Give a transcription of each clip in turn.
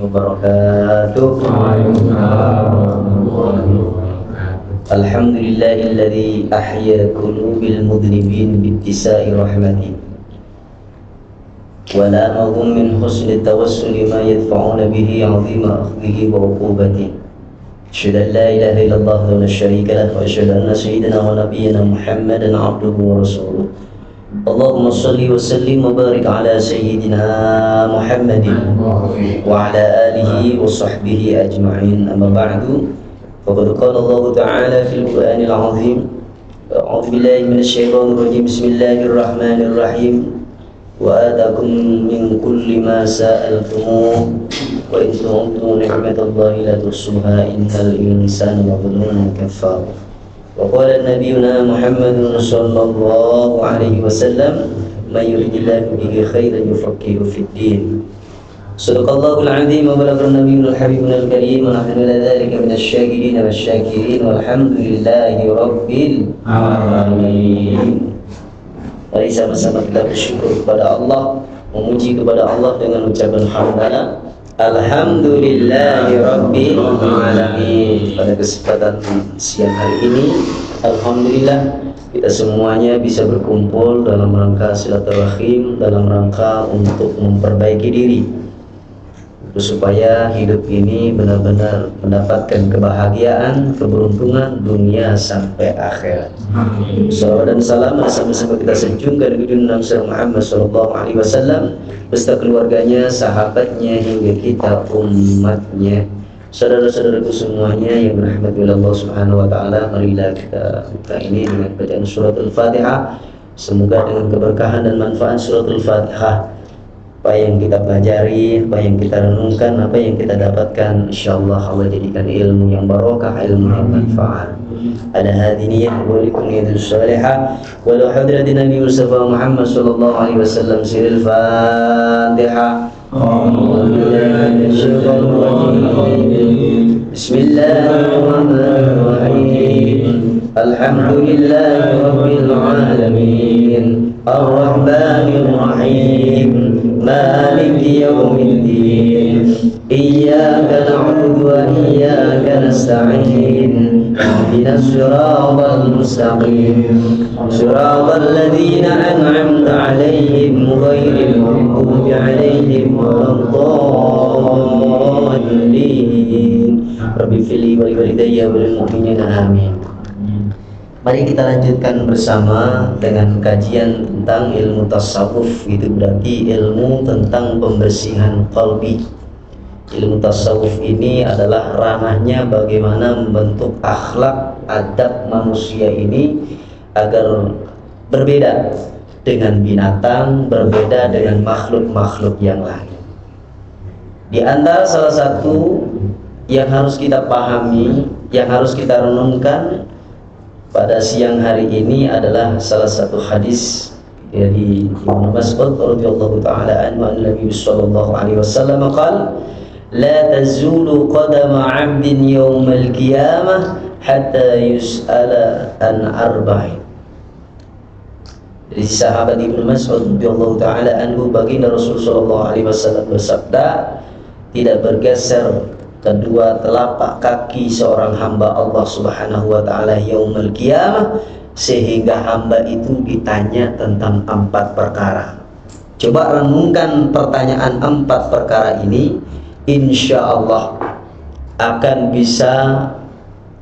wabarakatuh. Alhamdulillahilladzi ahya qulubil mudhnibin bittisa'i rahmati wa lamahum min husni tawassuli ma yadfa'una bihi 'azima akhdhihi wa 'uqubatihi. Asyhadu an la ilaha illallah wa la syarika lahu wa asyhadu anna sayyidina wa nabiyyana Muhammadan 'abduhu wa rasuluh. Allahumma salli wa sallim wa barik ala sayyidina Muhammadin wa ala alihi wa sahbihi ajma'in. Amma ba'du. Faqad qala Allah ta'ala fil Qur'anil 'azim. A'udzu billahi minasy syaithanir rajim. Bismillahirrahmanirrahim. Wa atakum min kulli ma sa'altumuh wa in tu'tu ni'matallahi la tuhsuha innal insana lazalumun kafar. Wa qala nabiyuna Muhammadun sallallahu alaihi wasallam may yuridillahu bihi khairan yufaqihu fid din. Sadaqallahul azim wa balagha nabiyul habibul karim wa nahnu ala dzalika minasy syakirin wasyakirin walhamdulillahi rabbil alamin. Mari sama-sama kita bersyukur kepada Allah, memuji kepada Allah dengan ucapan hamdalah. Alhamdulillahi rabbil alamin. Pada kesempatan siang hari ini, alhamdulillah kita semuanya bisa berkumpul dalam rangka silaturahim, dalam rangka untuk memperbaiki diri supaya hidup ini benar-benar mendapatkan kebahagiaan, keberuntungan dunia sampai akhirat. Salawat dan salam sama-sama kita sanjungkan ke Nabi Muhammad sallallahu alaihi wasallam beserta keluarganya, sahabatnya hingga kita umatnya. Saudara-saudaraku semuanya yang dirahmati oleh Allah Subhanahu wa taala, marilah kita buka ini dengan bacaan surat Al-Fatihah. Semoga dengan keberkahan dan manfaat surat Al-Fatihah, apa yang kita pelajari, apa yang kita renungkan, apa yang kita dapatkan, insyaallah Allah jadikan ilmu yang barokah, ilmu yang manfaat. Ada hadiniyah wa likum niyatun salihah wa la hadrati Nabi Mustafa Muhammad sallallahu alaihi wasallam. Siril Fatihah. Bismillahirrahmanirrahim. Alhamdulillahi rabbil alamin. Ar-Rahmanir Rahim. Maliki yaumiddin. Iyyaka na'budu wa iyyaka nasta'in. Ihdinas siratal mustaqim. Siratal ladzina an'amta 'alaihim ghairil maghdubi 'alaihim waladdallin. Rabbi fili wa walidayya wal mu'minina amin. Mari kita lanjutkan bersama dengan kajian tentang ilmu tasawuf. Itu berarti ilmu tentang pembersihan qalbi. Ilmu tasawuf ini adalah ranahnya bagaimana membentuk akhlak, adab manusia ini agar berbeda dengan binatang, berbeda dengan makhluk-makhluk yang lain. Di antara salah satu yang harus kita pahami, yang harus kita renungkan pada siang hari ini adalah salah satu hadis dari Ibnu Mas'ud radhiyallahu taala anhu, Nabi sallallahu alaihi wasallam qala la tazulu qadama 'abdin yaumal qiyamah hatta yus'ala an arba'in. Dari sahabat Ibnu Mas'ud radhiyallahu taala anhu, baginda Rasul sallallahu alaihi wasallam bersabda, tidak bergeser kedua telapak kaki seorang hamba Allah Subhanahu wa taala yaumul qiyamah sehingga hamba itu ditanya tentang 4 perkara. Coba renungkan pertanyaan 4 perkara ini, insya Allah akan bisa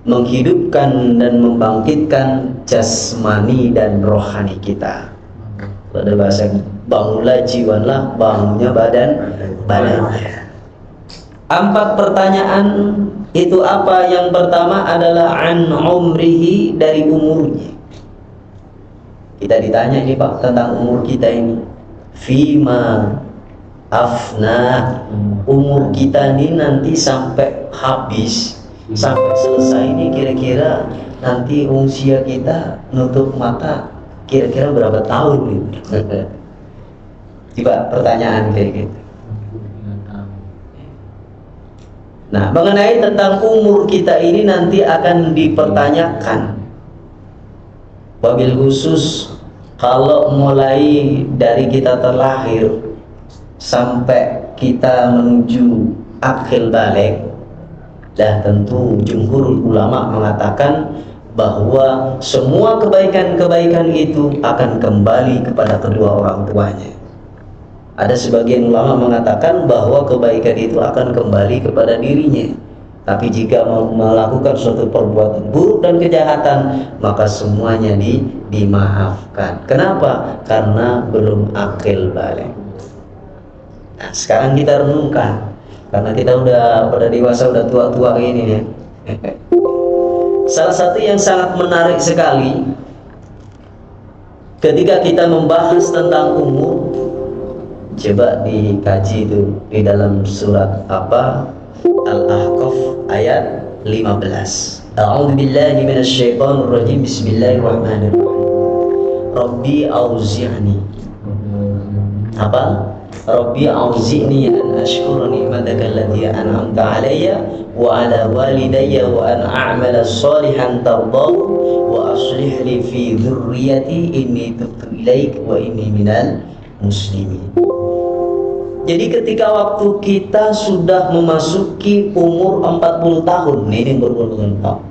menghidupkan dan membangkitkan jasmani dan rohani kita. Ada bahasa bangunlah jiwalah, bangunnya badannya. 4 pertanyaan itu apa? Yang pertama adalah an umrihi, dari umurnya. Kita ditanya ini Pak tentang umur kita ini. Fima afna, umur kita ini nanti sampai habis, sampai selesai ini kira-kira nanti usia kita nutup mata kira-kira berapa tahun gitu. Coba pertanyaan kayak gitu. Nah, mengenai tentang umur kita ini nanti akan dipertanyakan. Wabil khusus kalau mulai dari kita terlahir sampai kita menuju akil balik, dah tentu jumhur ulama mengatakan bahwa semua kebaikan-kebaikan itu akan kembali kepada kedua orang tuanya. Ada sebagian ulama mengatakan bahwa kebaikan itu akan kembali kepada dirinya. Tapi jika mau melakukan suatu perbuatan buruk dan kejahatan, maka semuanya dimaafkan. Kenapa? Karena belum akil balik. Nah, sekarang kita renungkan, karena kita udah pada dewasa, udah tua-tua ini ya. Salah satu yang sangat menarik sekali ketika kita membahas tentang umur, coba dikaji itu di dalam surat apa? Al-Ahqaf ayat 15. A'udzu billahi minasyaitonir rajim. Bismillahirrahmanirrahim. Rabbi auzi'ni. Apa? Rabbi auzi'ni an ashkura ni'mataka allati an'amta 'alayya wa 'ala walidayya wa an a'mala shalihan tardahu wa aslih li fi dhurriyyati inni tubtu ilaik wa inni minal muslimin. Jadi ketika waktu kita sudah memasuki umur 40 tahun, ini berumur tahun.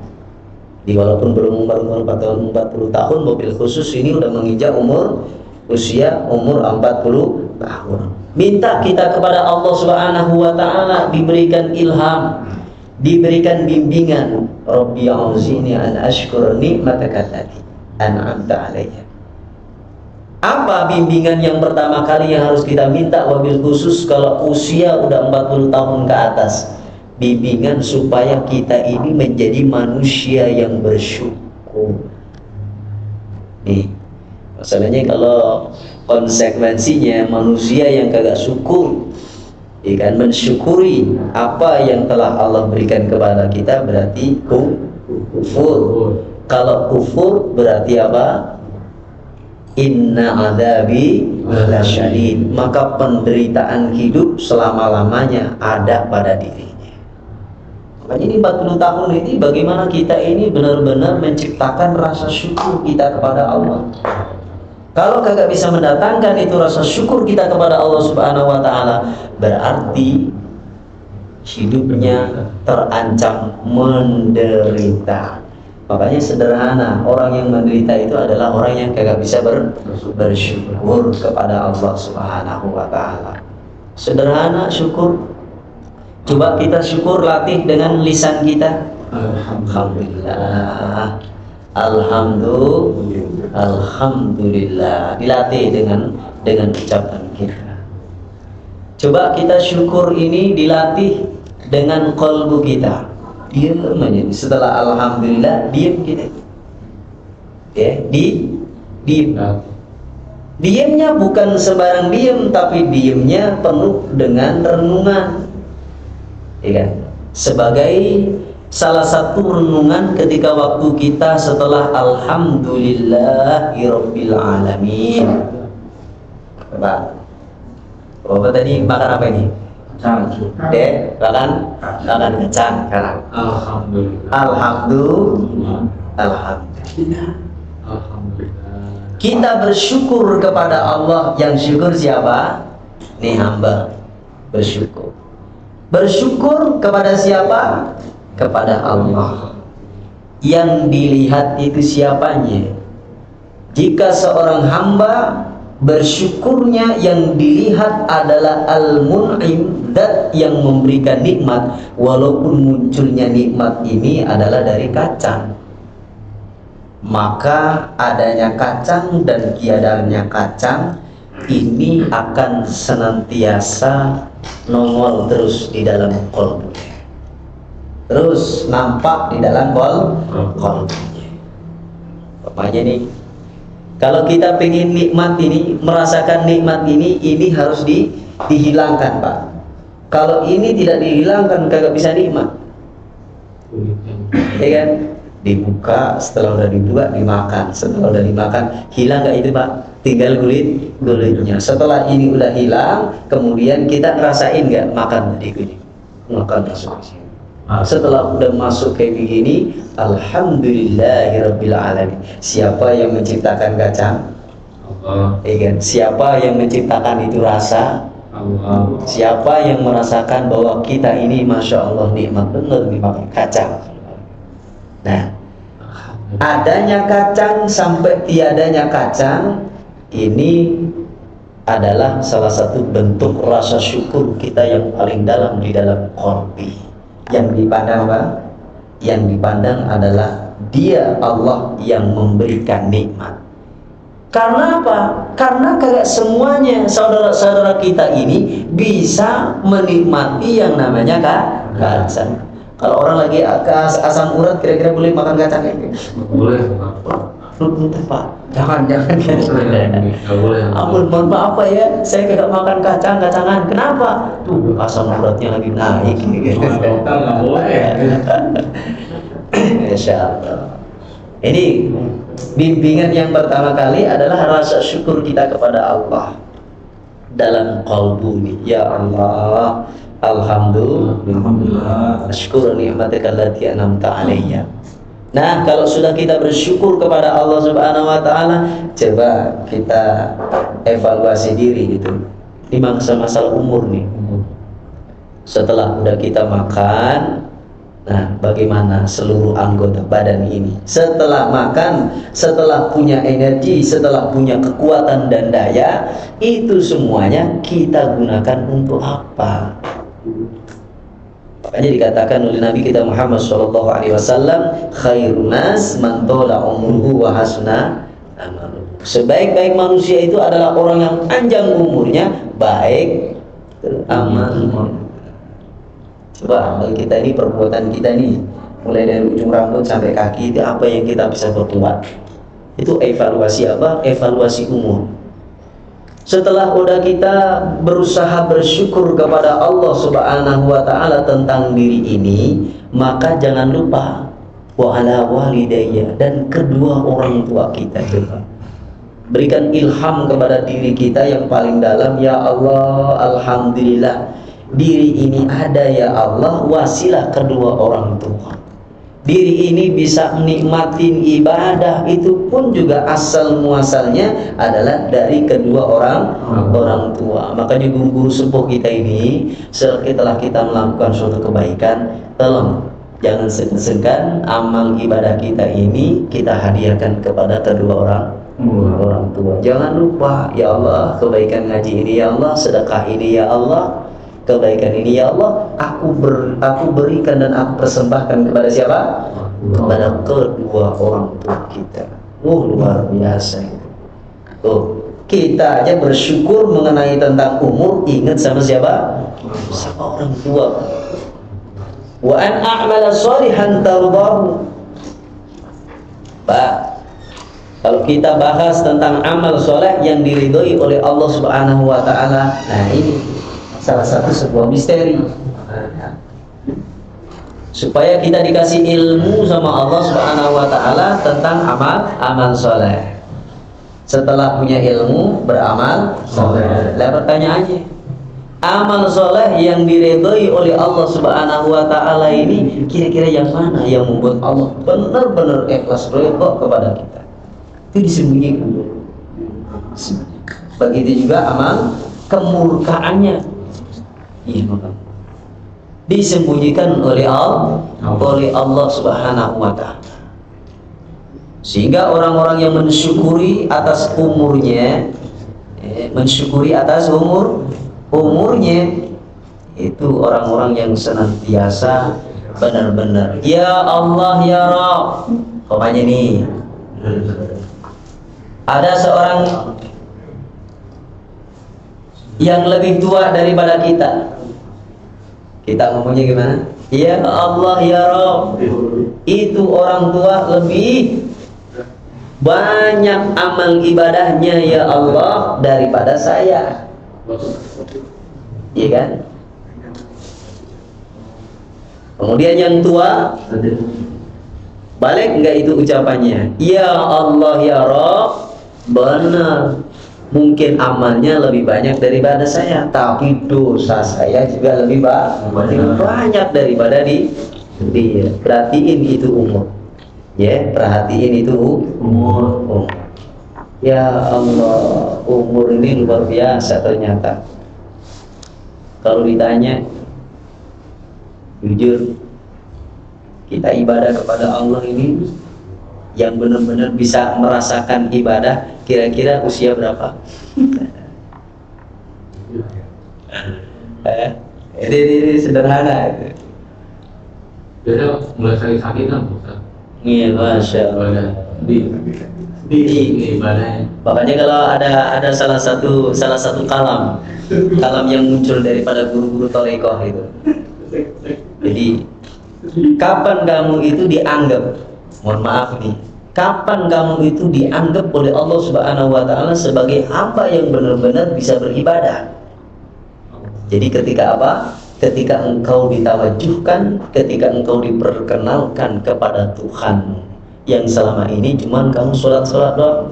Walaupun belum umur 40 tahun, mobil khusus ini udah menginjak usia umur 40 tahun. Minta kita kepada Allah Subhanahu wa taala diberikan ilham, diberikan bimbingan. Rabbi auzi'ni an ashkura ni'mataka allati an'amta 'alayya. Apa bimbingan yang pertama kali yang harus kita minta, wabil khusus kalau usia udah 40 tahun ke atas? Bimbingan supaya kita ini menjadi manusia yang bersyukur. Nih, masalahnya kalau konsekuensinya manusia yang kagak syukur, kan mensyukuri apa yang telah Allah berikan kepada kita, berarti kufur. Kalau kufur berarti apa? Inna adzabi lasyadid, maka penderitaan hidup selama-lamanya ada pada dirinya. Makanya ini 40 tahun ini bagaimana kita ini benar-benar menciptakan rasa syukur kita kepada Allah. Kalau kagak bisa mendatangkan itu rasa syukur kita kepada Allah Subhanahu wa taala, berarti hidupnya terancam menderita. Makanya sederhana, orang yang menderita itu adalah orang yang kagak bisa bersyukur kepada Allah Subhanahu wa taala. Sederhana syukur. Coba kita syukur, latih dengan lisan kita. Alhamdulillah. Alhamdulillah. Dilatih dengan ucapan kita. Coba kita syukur ini dilatih dengan qalbu kita. Diam aja. Setelah alhamdulillah, diam kita. Ya, diam. Diamnya bukan sembarang diam, tapi diamnya penuh dengan renungan. Ya kan? Sebagai salah satu renungan ketika waktu kita setelah alhamdulillahirabbil alamin. Pak, Bapak tadi makan apa ini? Dek, makan kacang sekarang. Alhamdulillah. Kita bersyukur kepada Allah. Yang syukur siapa? Nih hamba bersyukur. Bersyukur kepada siapa? Kepada Allah. Yang dilihat itu siapanya? Jika seorang hamba bersyukurnya, yang dilihat adalah Al-Mun'im, zat yang memberikan nikmat, walaupun munculnya nikmat ini adalah dari kacang, maka adanya kacang dan tiadanya kacang ini akan senantiasa nongol terus di dalam qalbunya, terus nampak di dalam qalbunya. Bapaknya nih, kalau kita pengen nikmat ini, merasakan nikmat ini harus dihilangkan, Pak. Kalau ini tidak dihilangkan, kagak bisa nikmat. Ya kan? Dibuka, setelah udah dibuka, dimakan. Setelah udah dimakan, hilang nggak itu, Pak? Tinggal kulitnya. Setelah ini udah hilang, kemudian kita ngerasain nggak makan tadi ini? Makan masuk ke sini. Setelah udah masuk kayak begini, alhamdulillahirabbil alamin. Siapa yang menciptakan kacang? Allah. Kan? Siapa yang menciptakan itu rasa? Siapa yang merasakan bahwa kita ini Masya Allah nikmat benar dimakan kacang. Nah, adanya kacang sampai tiadanya kacang ini adalah salah satu bentuk rasa syukur kita yang paling dalam di dalam qalbi. Yang dipandang apa? Yang dipandang adalah Dia Allah yang memberikan nikmat. Karena apa? Karena kayak semuanya saudara-saudara kita ini bisa menikmati yang namanya kacang. Kalau orang lagi asam urat kira-kira boleh makan kacang ini? Boleh. Pak, jangan. Nggak boleh. Ampun, mohon maaf Pak ya, saya tidak makan kacangan. Kenapa? Tuh asam uratnya lagi naik. Nggak boleh. Insya Allah. Ini bimbingan yang pertama kali adalah rasa syukur kita kepada Allah dalam qalbu ini. Ya Allah, alhamdulillah, syukur nikmatika allati an'amta alayya. Nah, kalau sudah kita bersyukur kepada Allah Subhanahu wa taala, coba kita evaluasi diri gitu. Ini masalah umur nih. Setelah udah kita makan, nah bagaimana seluruh anggota badan ini? Setelah makan, setelah punya energi, setelah punya kekuatan dan daya, itu semuanya kita gunakan untuk apa? Makanya dikatakan oleh Nabi kita Muhammad SAW, khairun nas man tola umruhu wa hasuna amaluhu. Sebaik-baik manusia itu adalah orang yang panjang umurnya, baik amal. Coba bagi kita ini, perbuatan kita nih, mulai dari ujung rambut sampai kaki, itu apa yang kita bisa berbuat? Itu evaluasi apa? Evaluasi umur. Setelah udah kita berusaha bersyukur kepada Allah Subhanahu wa taala tentang diri ini, maka jangan lupa wa ala walidayya, dan kedua orang tua kita juga. Berikan ilham kepada diri kita yang paling dalam. Ya Allah, alhamdulillah diri ini ada ya Allah wasilah kedua orang tua. Diri ini bisa menikmatin ibadah, itu pun juga asal muasalnya adalah dari kedua orang tua. Makanya guru-guru sepuh kita ini, setelah kita melakukan suatu kebaikan, tolong jangan segan-segan amal ibadah kita ini kita hadiahkan kepada kedua orang tua. Jangan lupa, ya Allah, kebaikan ngaji ini ya Allah, sedekah ini ya Allah, kebaikan ini ya Allah, aku berikan dan aku persembahkan kepada siapa? Kepada kedua orang tua kita. Luar biasa. Kita aja bersyukur mengenai tentang umur, ingat sama siapa? Sama orang tua. Wa an a'mala shalihan tardahu. Pak, kalau kita bahas tentang amal soleh yang diridhoi oleh Allah Subhanahu wa taala, nah ini salah satu sebuah misteri, supaya kita dikasih ilmu sama Allah Subhanahu wa taala tentang amal soleh. Setelah punya ilmu, beramal soleh. Lah pertanyaannya, amal soleh yang diridhoi oleh Allah Subhanahu wa taala ini kira-kira yang mana yang membuat Allah benar-benar ikhlas ridha kepada kita? Itu disembunyikan. Begitu juga amal kemurkaannya, disembunyikan oleh Allah Subhanahu wa ta'ala. Sehingga orang-orang yang mensyukuri atas umurnya, mensyukuri atas umurnya, itu orang-orang yang senantiasa benar-benar ya Allah ya Rabb. Pokoknya nih, ada seorang yang lebih tua daripada kita, kita ngomongnya gimana? Ya Allah ya Rabb. Itu orang tua lebih banyak amal ibadahnya ya Allah daripada saya. Iya kan? Kemudian yang tua, balik enggak itu ucapannya? Ya Allah ya Rabb, benar, mungkin amalnya lebih banyak daripada saya, tapi dosa saya juga lebih banyak daripada dia. Perhatiin itu umur, ya, perhatiin itu umur. Ya Allah, umur ini luar biasa ternyata. Kalau ditanya, jujur, kita ibadah kepada Allah ini yang benar-benar bisa merasakan ibadah, kira-kira usia berapa? Ini sederhana itu. Jadi mulai sakit kan Ustaz? Iya, masya Allah. Di ibadahnya. Makanya kalau ada salah satu kalam yang muncul daripada guru-guru Thariqah itu. Jadi kapan kamu itu dianggap, mohon maaf nih, kapan kamu itu dianggap oleh Allah Subhanahu wa taala sebagai hamba yang benar-benar bisa beribadah? Jadi ketika apa? Ketika engkau ditawajuhkan, ketika engkau diperkenalkan kepada Tuhan yang selama ini cuman kamu sholat doang.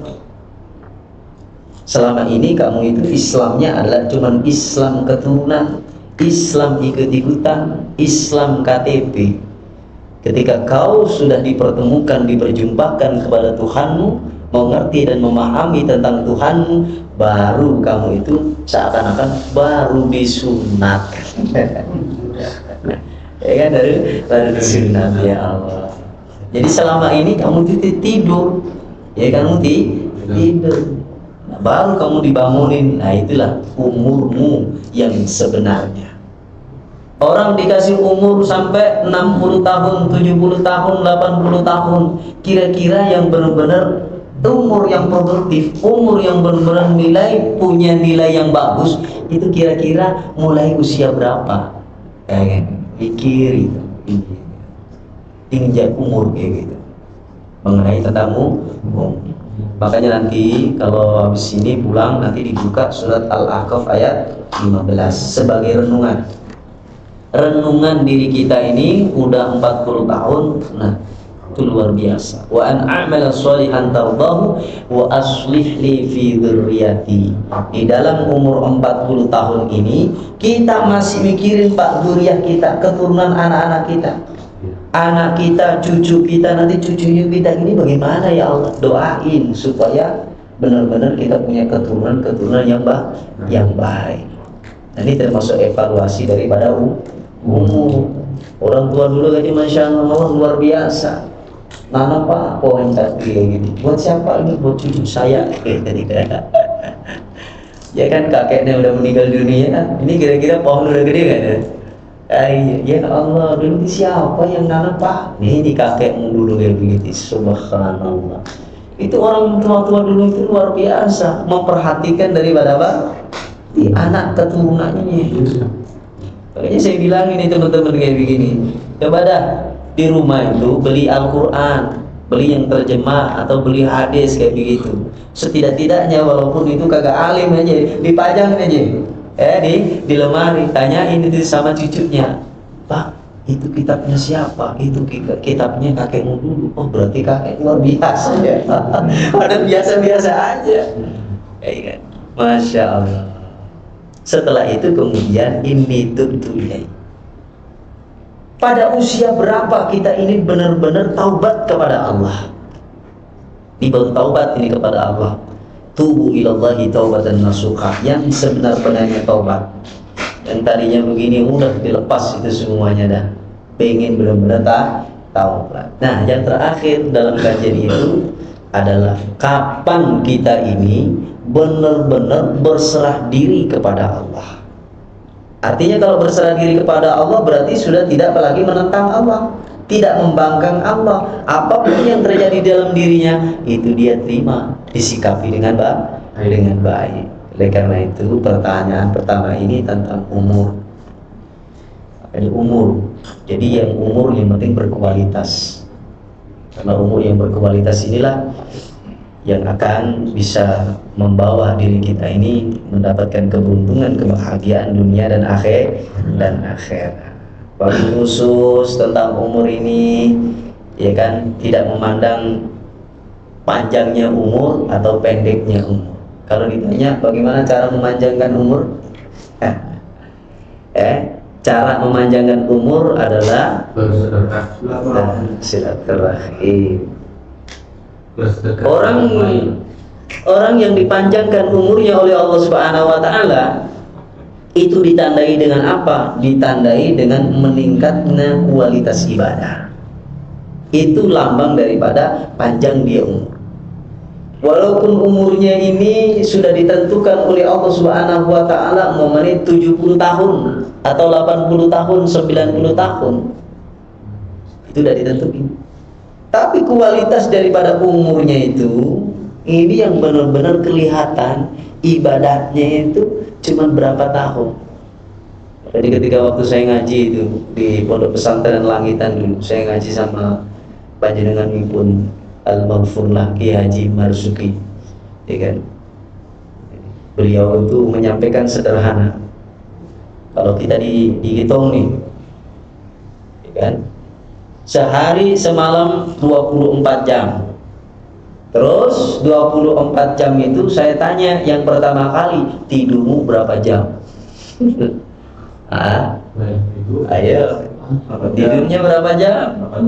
Selama ini kamu itu Islamnya adalah cuman Islam keturunan, Islam ikut-ikutan, Islam KTP. Ketika kau sudah dipertemukan, diperjumpakan kepada Tuhanmu, mengerti dan memahami tentang Tuhanmu, baru kamu itu seakan-akan baru disunat. Ya kan, baru disunat, ya Allah. Jadi selama ini kamu tidur, ya kamu tidur. Nah, baru kamu dibangunin. Nah, itulah umurmu yang sebenarnya. Orang dikasih umur sampai 60 tahun, 70 tahun, 80 tahun. Kira-kira yang benar-benar umur yang produktif, umur yang benar-benar punya nilai yang bagus, itu kira-kira mulai usia berapa? Pikir itu. Injak umur kayak gitu. Mengenai tentang umur. Makanya nanti kalau habis ini pulang nanti dibuka surat Al-Ahqaf ayat 15 sebagai renungan. Renungan diri kita ini udah 40 tahun. Nah, itu luar biasa. Wa an a'mala sholihan tardahu wa aslih li fi dzurriyyati. Di dalam umur 40 tahun ini kita masih mikirin Pak dzurriyyah kita, keturunan anak-anak kita. Anak kita, cucu kita, nanti cucu kita ini bagaimana ya Allah? Doain supaya benar-benar kita punya keturunan yang baik. Nah, ini termasuk evaluasi daripada umur. Orang tua dulu aja masya Allah luar biasa. Nanam Pak pohon tadi kayak gini. Buat siapa ini? Buat cucu saya. Ya kan kakeknya udah meninggal dunia. Ini kira-kira pohon udah gede kan ya? Ya Allah, dulu siapa yang nanam Pak? Ini kakekmu dulu kayak begitu. Subhanallah. Itu orang tua-tua dulu itu luar biasa memperhatikan daripada apa? Anak keturunannya. Makanya saya bilang ini teman-teman kayak begini. Coba dah di rumah itu beli Al-Quran, beli yang terjemah atau beli hadis kayak begitu. Setidak-tidaknya walaupun itu kagak alim aja, dipajang aja. Di lemari, tanyain itu sama cucunya, Pak, itu kitabnya siapa? Itu kitabnya kakekmu dulu. Oh, berarti kakek luar biasa ya. Padahal biasa-biasa aja. Kan? Masya Allah. Setelah itu kemudian ini tentunya pada usia berapa kita ini benar-benar taubat kepada Allah? Baru taubat ini kepada Allah. Tubu ilallahi taubatan nasuha, yang sebenar-benarnya taubat. Yang tadinya begini udah dilepas itu semuanya dah. Pengen benar-benar taubat. Nah, yang terakhir dalam kajian itu adalah kapan kita ini benar-benar berserah diri kepada Allah. Artinya kalau berserah diri kepada Allah berarti sudah tidak lagi menentang Allah, tidak membangkang Allah. Apapun yang terjadi dalam dirinya itu dia terima, disikapi dengan baik. Oleh karena itu pertanyaan pertama ini tentang umur. Ini umur. Jadi yang umur yang penting berkualitas. Karena umur yang berkualitas inilah yang akan bisa membawa diri kita ini mendapatkan keberuntungan, kebahagiaan dunia dan akhirat. Bagi khusus tentang umur ini, ya kan, tidak memandang panjangnya umur atau pendeknya umur. Kalau ditanya bagaimana cara memanjangkan umur, cara memanjangkan umur adalah silaturahim. Orang yang dipanjangkan umurnya oleh Allah Subhanahu wa taala Itu ditandai dengan apa? Ditandai dengan meningkatnya kualitas ibadah. Itu lambang daripada panjang dia umur. Walaupun umurnya ini sudah ditentukan oleh Allah Subhanahu wa taala umpamanya 70 tahun atau 80 tahun, 90 tahun. Itu sudah ditentukan. Tapi kualitas daripada umurnya itu ini yang benar-benar kelihatan ibadahnya itu cuma berapa tahun. Jadi ketika waktu saya ngaji itu di Pondok Pesantren Langitan dulu, saya ngaji sama panjenengan pun Al-Maghfurlah Ki Haji Marzuki, ya kan? Beliau itu menyampaikan sederhana. Kalau kita dihitung nih, ya kan? Sehari semalam 24 jam. Terus 24 jam itu saya tanya yang pertama kali, tidurmu berapa jam? Ayo, tidurnya berapa jam? 8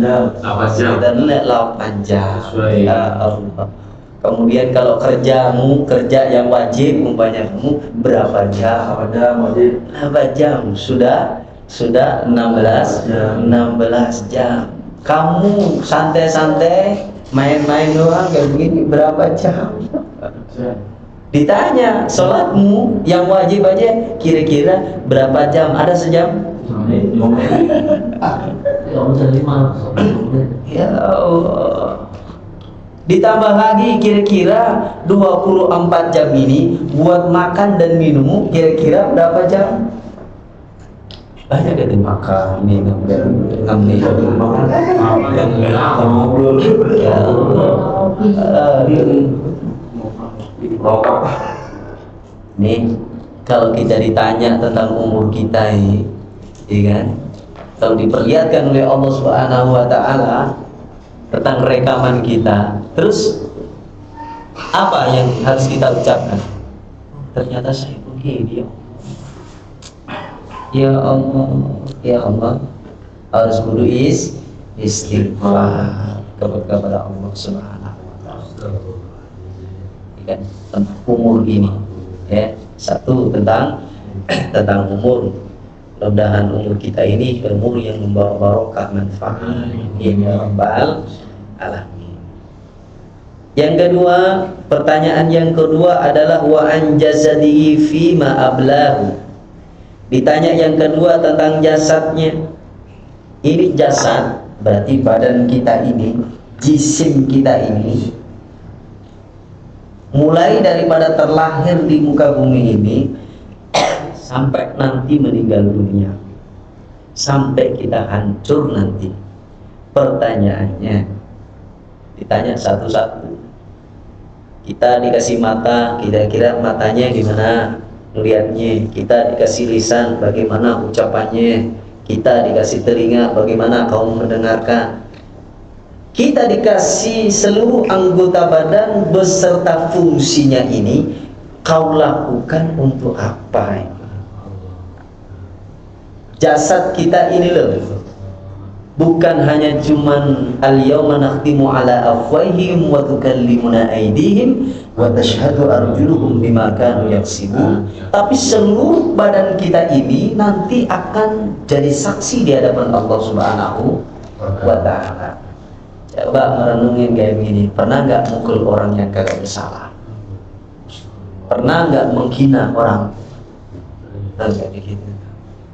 jam. Dan 8 jam. Ya Allah. Kemudian kalau kerja yang wajib umpamanya kamu berapa jam? 8 jam. Sudah 16 jam. Kamu santai-santai main-main doang kayak begini berapa jam? Ditanya sholatmu yang wajib aja kira-kira berapa jam? Ada sejam? Ya Allah. Ditambah lagi kira-kira 24 jam ini buat makan dan minummu kira-kira berapa jam? Banyak kan makan, minum, ngambil, ngobrol. Ya Allah. Nih, kalau kita ditanya tentang umur kita ini, ya kan? Kalau diperlihatkan oleh Allah Subhanahu wa taala tentang rekaman kita, terus apa yang harus kita ucapkan? Ternyata saya begini, ya Allah, harus kudu istighfar kepada Allah Subhanahu wa taala. Kan tentang umur ini, ya. Satu tentang umur. Mudah-mudahan umur kita ini umur yang membawa barokah manfaat ya rabbal alamin. Yang kedua, pertanyaan yang kedua adalah wa an jasadihi fi ma ablahu. Ditanya yang kedua tentang jasadnya. Ini jasad berarti badan kita ini, jisim kita ini, mulai daripada terlahir di muka bumi ini sampai nanti meninggal dunia, sampai kita hancur nanti. Pertanyaannya, ditanya satu-satu. Kita dikasih mata, kira-kira matanya gimana melihatnya? Kita dikasih lisan, bagaimana ucapannya? Kita dikasih telinga, bagaimana kamu mendengarkan? Kita dikasih seluruh anggota badan beserta fungsinya ini, kau lakukan untuk apa? Jasad kita ini loh, bukan hanya cuman al-yawma nakhtimu ala afwahihim wa tukallimuna aydihim wa tashhadu arjuluhum bima kanu yaksibun, tapi seluruh badan kita ini nanti akan jadi saksi di hadapan Allah Subhanahu wa ta'ala. Coba merenungin kayak gini, pernah nggak mukul orang yang kagak bersalah? Pernah nggak menghina orang? Enggak begitu.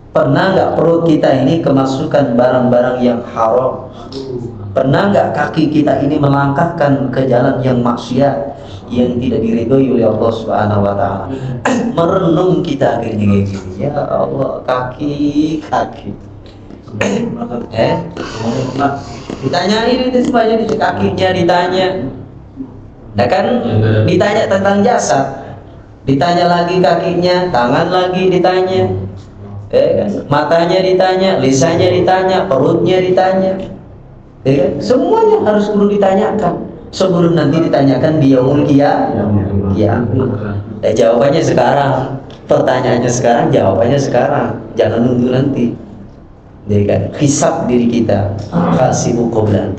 Pernah nggak perut kita ini kemasukan barang-barang yang haram? Pernah nggak kaki kita ini melangkahkan ke jalan yang maksiat, yang tidak diridhoi oleh Allah Subhanahu wa taala? Merenung kita akhirnya kayak gini, ya Allah, kaki. Ditanyain itu semuanya di kakinya ditanya. Nah kan ditanya tentang jasad, ditanya lagi kakinya, tangan lagi ditanya, kan? Matanya ditanya, lisannya ditanya, perutnya ditanya, kan? Semuanya harus perlu ditanyakan sebelum nanti ditanyakan di yaumul qiyamah. Dan jawabannya sekarang, pertanyaannya sekarang, jawabannya sekarang, jangan nunggu nanti. Ya kan? Hisab diri kita, hasibu qabla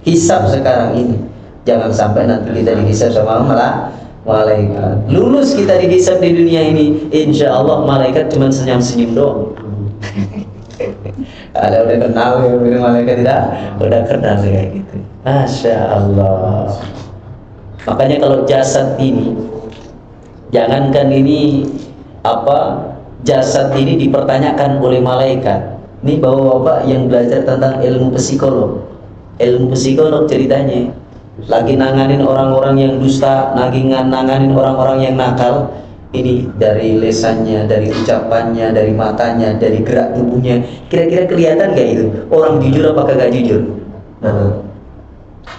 hisab sekarang ini, jangan sampai nanti kita dihisab sama malaikat. Lulus kita dihisab di dunia ini, insya Allah malaikat cuma senyum-senyum doang. Ada udah kenal ya malaikat tidak? Udah kenal kayak gitu. Masya Allah. Makanya kalau jasad ini, jangankan ini jasad ini dipertanyakan oleh malaikat. Ini bapak-bapak yang belajar tentang ilmu psikolog. Ilmu psikolog ceritanya lagi nanganin orang-orang yang dusta, lagi nanganin orang-orang yang nakal. Ini dari lesannya, dari ucapannya, dari matanya, dari gerak tubuhnya. Kira-kira kelihatan gak itu? Orang jujur apa kagak jujur?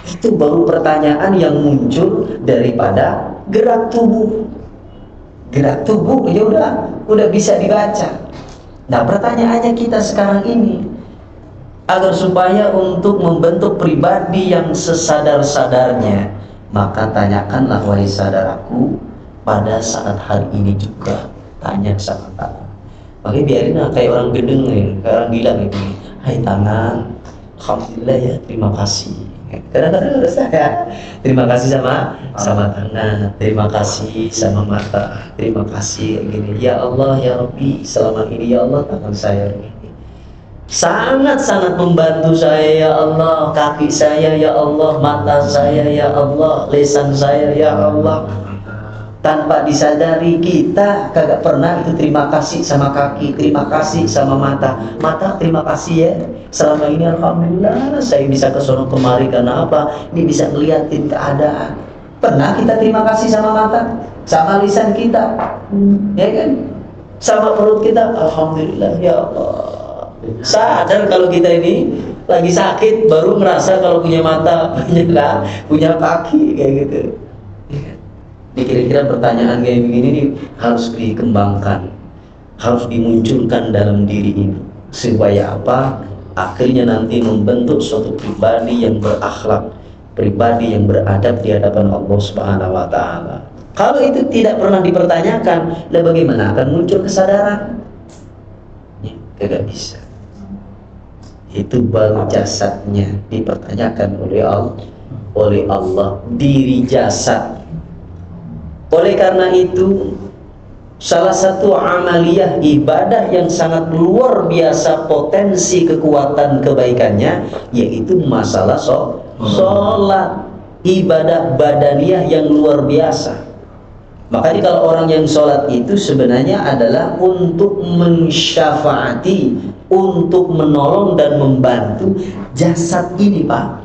Itu baru pertanyaan yang muncul daripada gerak tubuh. Gerak tubuh ya udah bisa dibaca. Nah pertanyaannya kita sekarang ini, agar supaya untuk membentuk pribadi yang sesadar-sadarnya, maka tanyakanlah wahai saudaraku pada saat hari ini juga, tanya sama tangan. Makanya biarin kayak orang gendeng nih, kayak orang gila gitu. Hai tangan, alhamdulillah ya, terima kasih. Kadang-kadang harus saya terima kasih sama tangan, terima kasih sama mata, terima kasih gini. Ya Allah ya Rabbi, selama ini ya Allah tangan saya ini sangat-sangat membantu saya ya Allah, kaki saya ya Allah, mata saya ya Allah, lisan saya ya Allah. Tanpa disadari kita kagak pernah itu terima kasih sama kaki, terima kasih sama mata. Mata terima kasih ya, selama ini alhamdulillah saya bisa ke sono kemari karena apa? Ini bisa ngeliatin keadaan. Pernah kita terima kasih sama mata, sama lisan kita, ya kan? Sama perut kita, alhamdulillah ya Allah. Sadar kalau kita ini lagi sakit baru merasa kalau punya mata, punya kaki kayak gitu. Kira-kira pertanyaan kayak begini nih harus dikembangkan, harus dimunculkan dalam diri ini supaya apa? Akhirnya nanti membentuk suatu pribadi yang berakhlak, pribadi yang beradab di hadapan Allah Subhanahu wa taala. Kalau itu tidak pernah dipertanyakan, lah bagaimana akan muncul kesadaran? Ya, tidak bisa. Itu baru jasadnya dipertanyakan oleh Allah, diri jasad. Oleh karena itu, salah satu amaliyah ibadah yang sangat luar biasa potensi kekuatan kebaikannya yaitu masalah sholat, ibadah badaniyah yang luar biasa. Makanya kalau orang yang sholat itu sebenarnya adalah untuk mensyafaati, untuk menolong dan membantu jasad ini, Pak.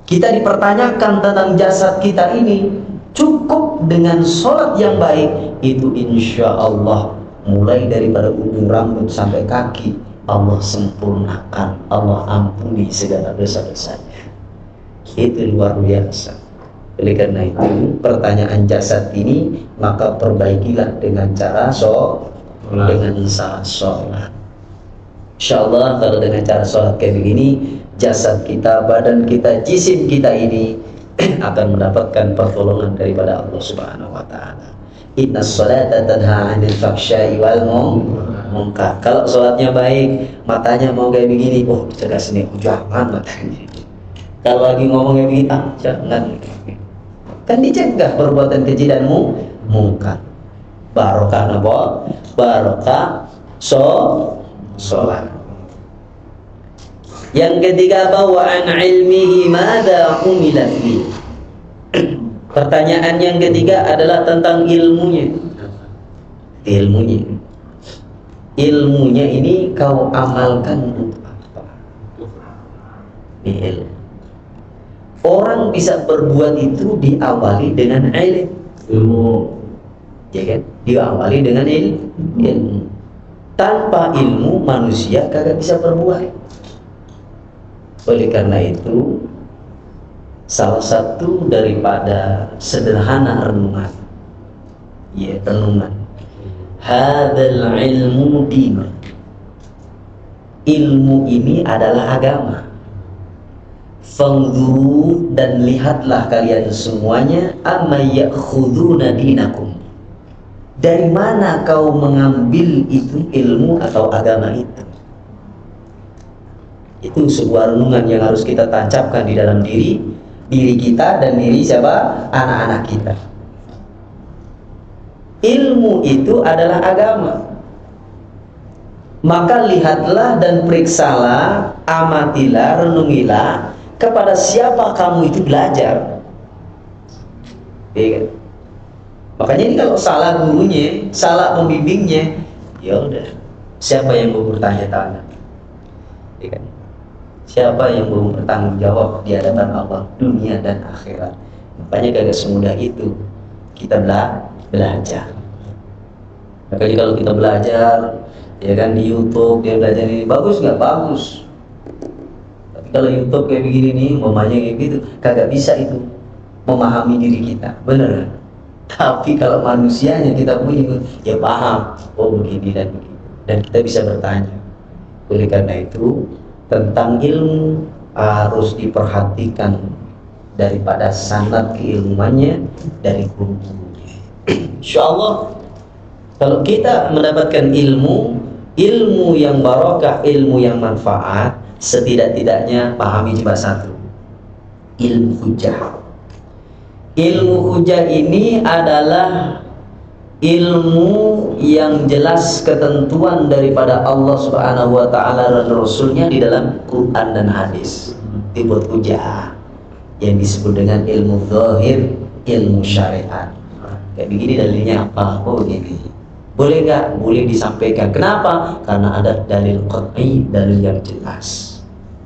Kita dipertanyakan tentang jasad kita ini. Cukup dengan sholat yang baik itu insya Allah mulai daripada ujung rambut sampai kaki Allah sempurnakan, Allah ampuni segala dosa-dosanya. Itu luar biasa. Oleh karena itu pertanyaan jasad ini maka perbaikilah dengan cara dengan sholat. Insya Allah kalau dengan cara sholat kayak begini, jasad kita, badan kita, jisim kita ini akan mendapatkan pertolongan daripada Allah Subhanahu wa taala. Inna sholata tanha 'anil fahsya'i wal munkar. Kalau sholatnya baik, matanya mau kayak begini, oh cegah sini, jangan matanya. Kalau lagi ngomong kayak begini, jangan. Kan dicegah perbuatan keji dan munkar. Barokah napa? Barokah sholat. Yang ketiga, bahwa an ilmihi madza umila fi. Pertanyaan yang ketiga adalah tentang ilmunya. Ilmunya ini kau amalkan untuk apa? Ilmu. Orang bisa berbuat itu diawali dengan ilmu. Ya kan? Diawali dengan ilmu. Tanpa ilmu manusia kagak bisa berbuat. Oleh karena itu, salah satu daripada sederhana renungan, ya renungan, hadzal ilmu din. Ilmu ini adalah agama. Fanzuru dan lihatlah kalian semuanya, amma ya'khuduna dinakum. Dari mana kau mengambil itu ilmu atau agama itu? Itu sebuah renungan yang harus kita tancapkan di dalam diri diri kita dan diri siapa? Anak-anak kita. Ilmu itu adalah agama. Maka lihatlah dan periksalah, amatilah, renungilah kepada siapa kamu itu belajar. Ya kan? Makanya ini kalau salah gurunya, salah pembimbingnya, ya udah, siapa yang mau bertanya-tanya? Ya kan? Siapa yang mau bertanggung jawab di hadapan Allah dunia dan akhirat? Makanya kagak semudah itu kita belajar. Makanya kalau kita belajar, ya kan, di YouTube dia belajar ini bagus nggak bagus. Tapi kalau YouTube kayak begini nih, mamanya kayak gitu, kagak bisa itu memahami diri kita, bener. Tapi kalau manusianya kita punya, ya paham, oh begini dan begitu, dan kita bisa bertanya. Oleh karena itu, tentang ilmu harus diperhatikan daripada sanad keilmuannya dari guru-gurunya. Insyaallah, kalau kita mendapatkan ilmu yang barokah, ilmu yang manfaat, setidak-tidaknya pahami cuma satu, ilmu hujah. Ilmu hujah ini adalah ilmu yang jelas ketentuan daripada Allah Subhanahu wa taala dan Rasulnya di dalam Quran dan hadis. Dibuat hujah yang disebut dengan ilmu zahir, ilmu syariat. Kayak begini dalilnya apa? Oh gini. Boleh nggak? Boleh disampaikan. Kenapa? Karena ada dalil qat'i, dalil yang jelas.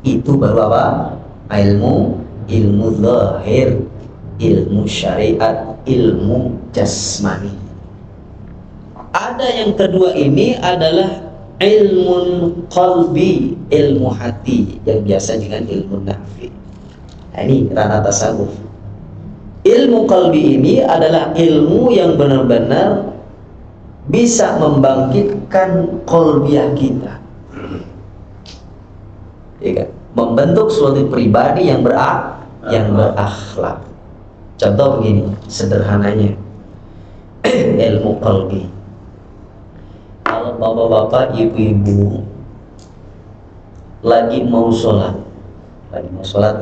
Itu baru apa? Ilmu zahir, ilmu syariat, ilmu jasmani. Ada yang kedua ini adalah ilmu qalbi, ilmu hati, yang biasa dengan ilmu nafi. Nah, ini ranah tasawuf. Ilmu qalbi ini adalah ilmu yang benar-benar bisa membangkitkan qalbiyah kita, ya kan? Membentuk suatu pribadi yang berakhlak. Contoh begini, sederhananya, ilmu qalbi. Kalau bapak-bapak, ibu-ibu lagi mau sholat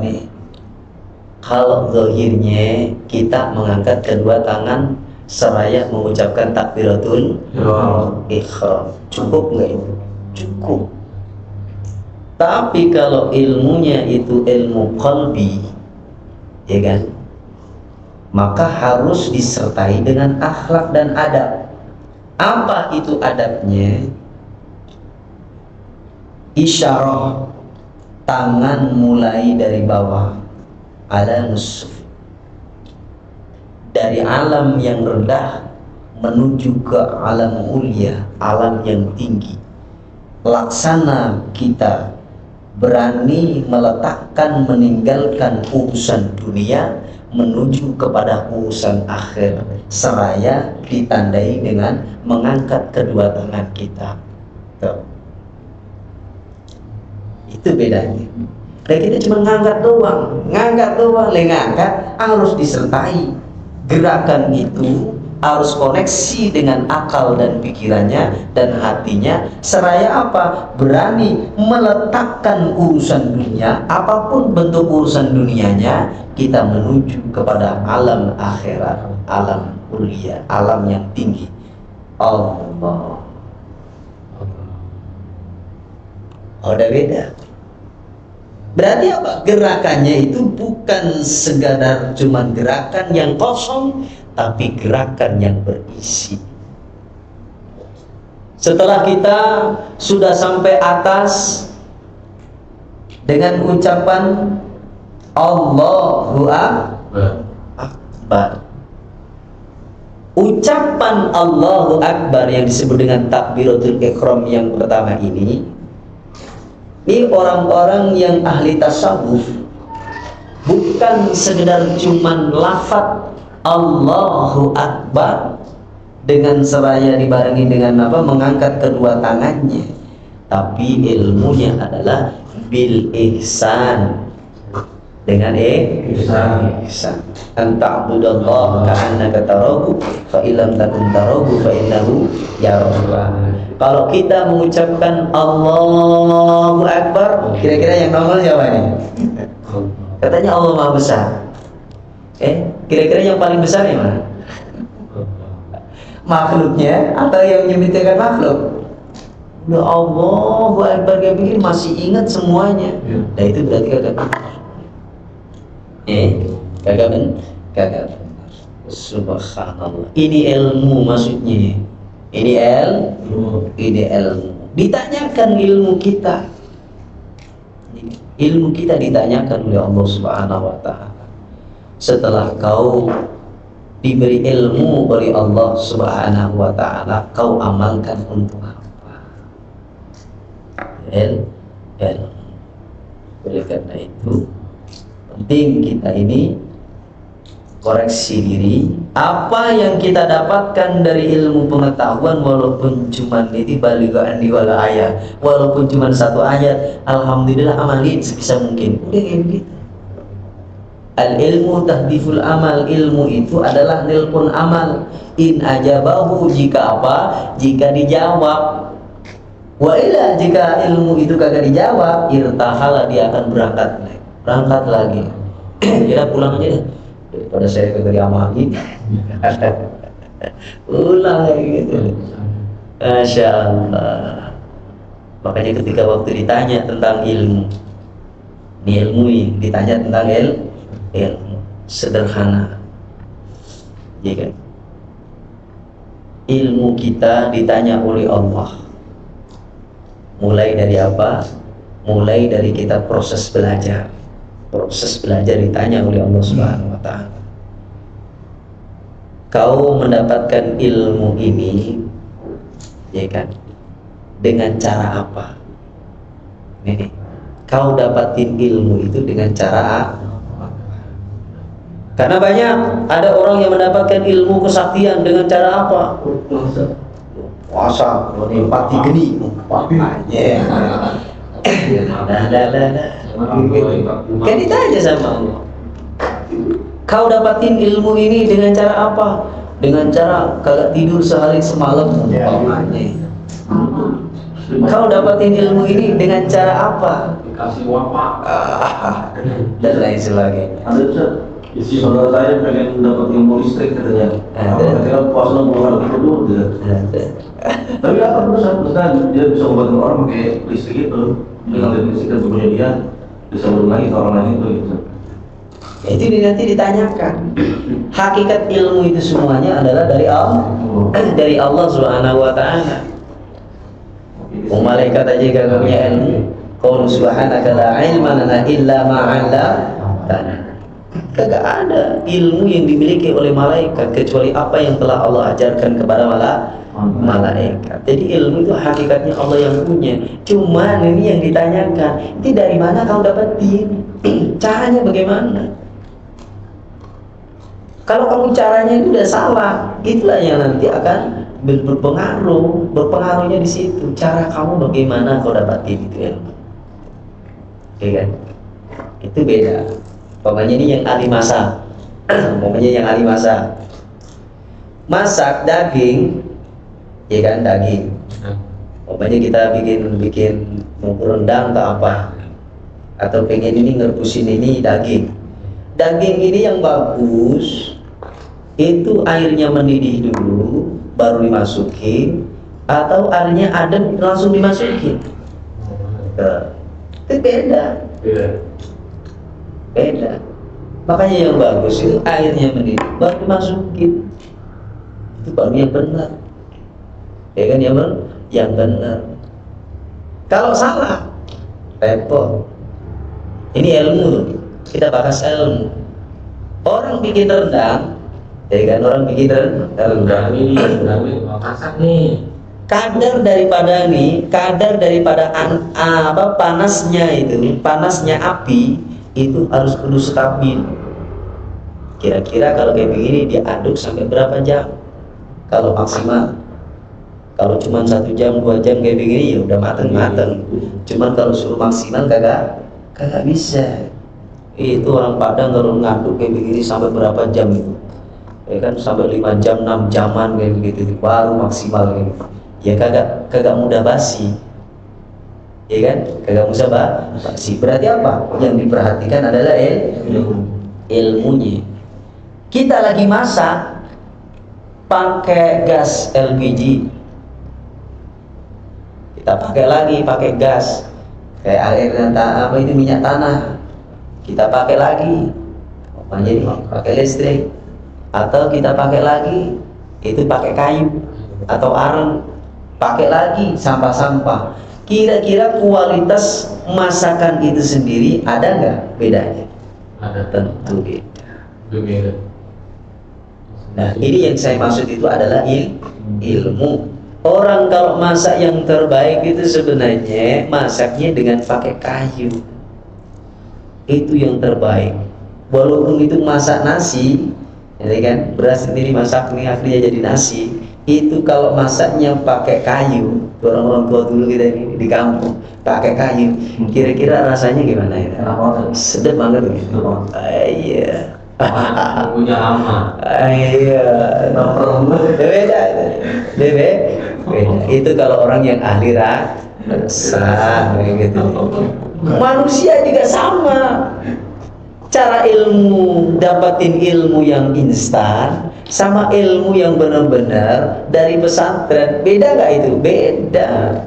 nih, kalau zahirnya kita mengangkat kedua tangan seraya mengucapkan takbiratul ihram, cukup nggak itu? Cukup. Tapi kalau ilmunya itu ilmu qalbi, ya kan, maka harus disertai dengan akhlak dan adab. Apa itu adabnya? Isyarah tangan mulai dari bawah, ala nusuf, dari alam yang rendah menuju ke alam mulia, alam yang tinggi. Laksana kita berani meletakkan, meninggalkan urusan dunia menuju kepada urusan akhir, seraya ditandai dengan mengangkat kedua tangan kita. Tuh. Itu bedanya. Dan kita cuma ngangkat doang, ngangkat harus disertai. Gerakan itu harus koneksi dengan akal dan pikirannya dan hatinya, seraya apa? Berani meletakkan urusan dunia, apapun bentuk urusan dunianya, kita menuju kepada alam akhirat, alam mulia, alam yang tinggi. Allah. Udah beda. Berarti apa? Gerakannya itu bukan sekadar cuman gerakan yang kosong, tapi gerakan yang berisi. Setelah kita sudah sampai atas dengan ucapan Allahu Akbar, ucapan Allahu Akbar yang disebut dengan takbiratul ihram yang pertama ini orang-orang yang ahli tasawuf bukan sekedar cuman lafaz Allahu Akbar dengan seraya dibarengi dengan apa? Mengangkat kedua tangannya, tapi ilmunya adalah bil ihsan, dengan ihsan. An ta'budallaha ka'annaka tarahu fa illam takun tarahu fa innahu yaraka. Kalau kita mengucapkan Allahu Akbar, kira-kira yang normal siapa nih? Katanya Allah Maha Besar. Kira-kira yang paling besar yang mana? Makhluknya atau yang menciptakan makhluk? Ya Allahu Akbar, kayak begini masih ingat semuanya. Nah itu berarti kagak benar. Kagak benar. Kagak benar. Subhanallah. Ini ilmu maksudnya. Ini ilmu. Ditanyakan ilmu kita. Ilmu kita ditanyakan oleh Allah Subhanahu wa taala. Setelah kau diberi ilmu oleh Allah Subhanahu wa taala, kau amalkan untuk apa? Ilmu. Oleh karena itu penting kita ini koreksi diri. Apa yang kita dapatkan dari ilmu pengetahuan, walaupun cuma ini balighan di wala ayat, walaupun cuma satu ayat, alhamdulillah amalin sebisa mungkin. Udah kayak begitu. Al ilmu tahdiful amal, ilmu itu adalah nelpon amal. In ajabahu, jika apa? Jika dijawab. Wa ila, jika ilmu itu kagak dijawab, irtahala, dia akan berangkat lagi. Kira pulang aja deh, daripada saya kagak diamalin. Ulang lagi gitu. Masya Allah. Makanya ketika waktu ditanya tentang ilmu, ini ilmu ini ditanya tentang ilmu sederhana, ya kan? Ilmu kita ditanya oleh Allah. Mulai dari apa? Mulai dari kita proses belajar. Proses belajar ditanya oleh Allah Subhanahu wa taala. Kau mendapatkan ilmu ini, ya kan? Dengan cara apa? Ini, kau dapatin ilmu itu dengan cara apa? Karena banyak ada orang yang mendapatkan ilmu kesaktian dengan cara apa? Puasa, pati geni, aja. Kan ditanya sama Allah. Kau dapatin ilmu ini dengan cara apa? Dengan cara kagak tidur sehari semalam, umpamanya. Kau dapatin ilmu ini dengan cara apa? Dikasih wapak Dan lain sebagainya. Saudara saya pengen dapat ilmu listrik katanya. Ketika puasa mengeluarkan itu dulu, tapi apa misalkan dia bisa membantu orang pakai listrik itu, dengan listrik dan punya dia bisa berbagi ke orang lain itu. Itu nanti ditanyakan. Hakikat ilmu itu semuanya adalah dari Allah, dari Allah Subhanahu wa taala. Malaikat aja gak punya ilmu. Qaul subhanaka la ilma lana illa ma 'allamtana. Kagak ada ilmu yang dimiliki oleh malaikat kecuali apa yang telah Allah ajarkan kepada malaikat. Jadi ilmu itu hakikatnya Allah yang punya. Cuman ini yang ditanyakan, itu dari mana kau dapetin? Caranya bagaimana? Kalau kamu caranya itu udah salah, itulah yang nanti akan berpengaruh. Berpengaruhnya di situ. Cara kamu bagaimana kau dapetin itu ilmu? Oke kan? Itu beda. Pokoknya ini yang ahli masak. Pokoknya yang ahli masak. Masak daging, ya kan, daging. Pokoknya kita bikin rendang atau apa, atau pengen ini ngerebusin ini daging. Daging ini yang bagus, itu airnya mendidih dulu, baru dimasukin, atau airnya adem langsung dimasukin. Itu beda. Beda. Makanya yang bagus itu airnya mendidih baru dimasukin, itu baru yang benar, ya kan? Yang benar. Kalau salah repot. Ini ilmu, kita bahas ilmu. Orang bikin rendang, ya kan? Orang bikin rendang ini masak nih. kadar daripada panasnya itu, panasnya api itu harus kudu stabil. Kira-kira kalau kayak begini diaduk sampai berapa jam? Kalau maksimal, kalau cuma 1 jam 2 jam kayak begini ya udah mateng. Cuman kalau suruh maksimal kagak bisa. Itu orang Padang kalau ngaduk kayak begini sampai berapa jam itu? Ya kan sampai 5 jam 6 jaman kayak begitu baru maksimal kayak gitu. Ya kagak mudah basi. Ya kan? Kagak mudah basi. Berarti apa? Yang diperhatikan adalah ilmunya. Kita lagi masak pakai gas LPG, kita pakai gas kayak air dan apa itu minyak tanah, kita pakai lagi, jadi pakai listrik, atau kita pakai lagi itu pakai kayu atau arang, pakai lagi sampah-sampah. Kira-kira kualitas masakan itu sendiri ada nggak bedanya? Ada. Tentu beda. Berbeda. Nah, ini yang saya maksud itu adalah ilmu. Orang kalau masak yang terbaik itu sebenarnya masaknya dengan pakai kayu. Itu yang terbaik. Walaupun itu masak nasi, ya kan, beras sendiri masak ini akhirnya jadi nasi. Itu kalau masaknya pakai kayu, orang-orang tua dulu kita ini di kampung pakai kayu, kira-kira rasanya gimana ya? Sedap banget gitu. Iya. Punya lama. Iya. Beda. Itu kalau orang yang ahli rasa gitu. Manusia juga sama. Cara dapatin ilmu yang instan sama ilmu yang benar-benar dari pesantren, beda nggak itu? Beda.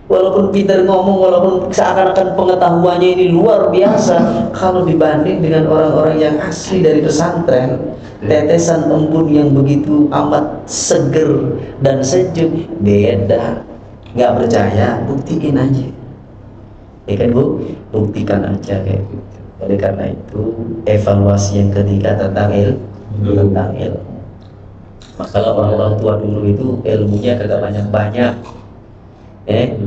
Walaupun Peter ngomong, walaupun seakan-akan pengetahuannya ini luar biasa, kalau dibanding dengan orang-orang yang asli dari pesantren, tetesan embun yang begitu amat seger dan sejuk, beda. Nggak percaya, buktiin aja. Ya kan Bu? Buktikan aja kayak gitu. Oleh karena itu, evaluasi yang ketiga tentang ilmu. Masalah orang-orang tua dulu itu ilmunya kagak banyak-banyak.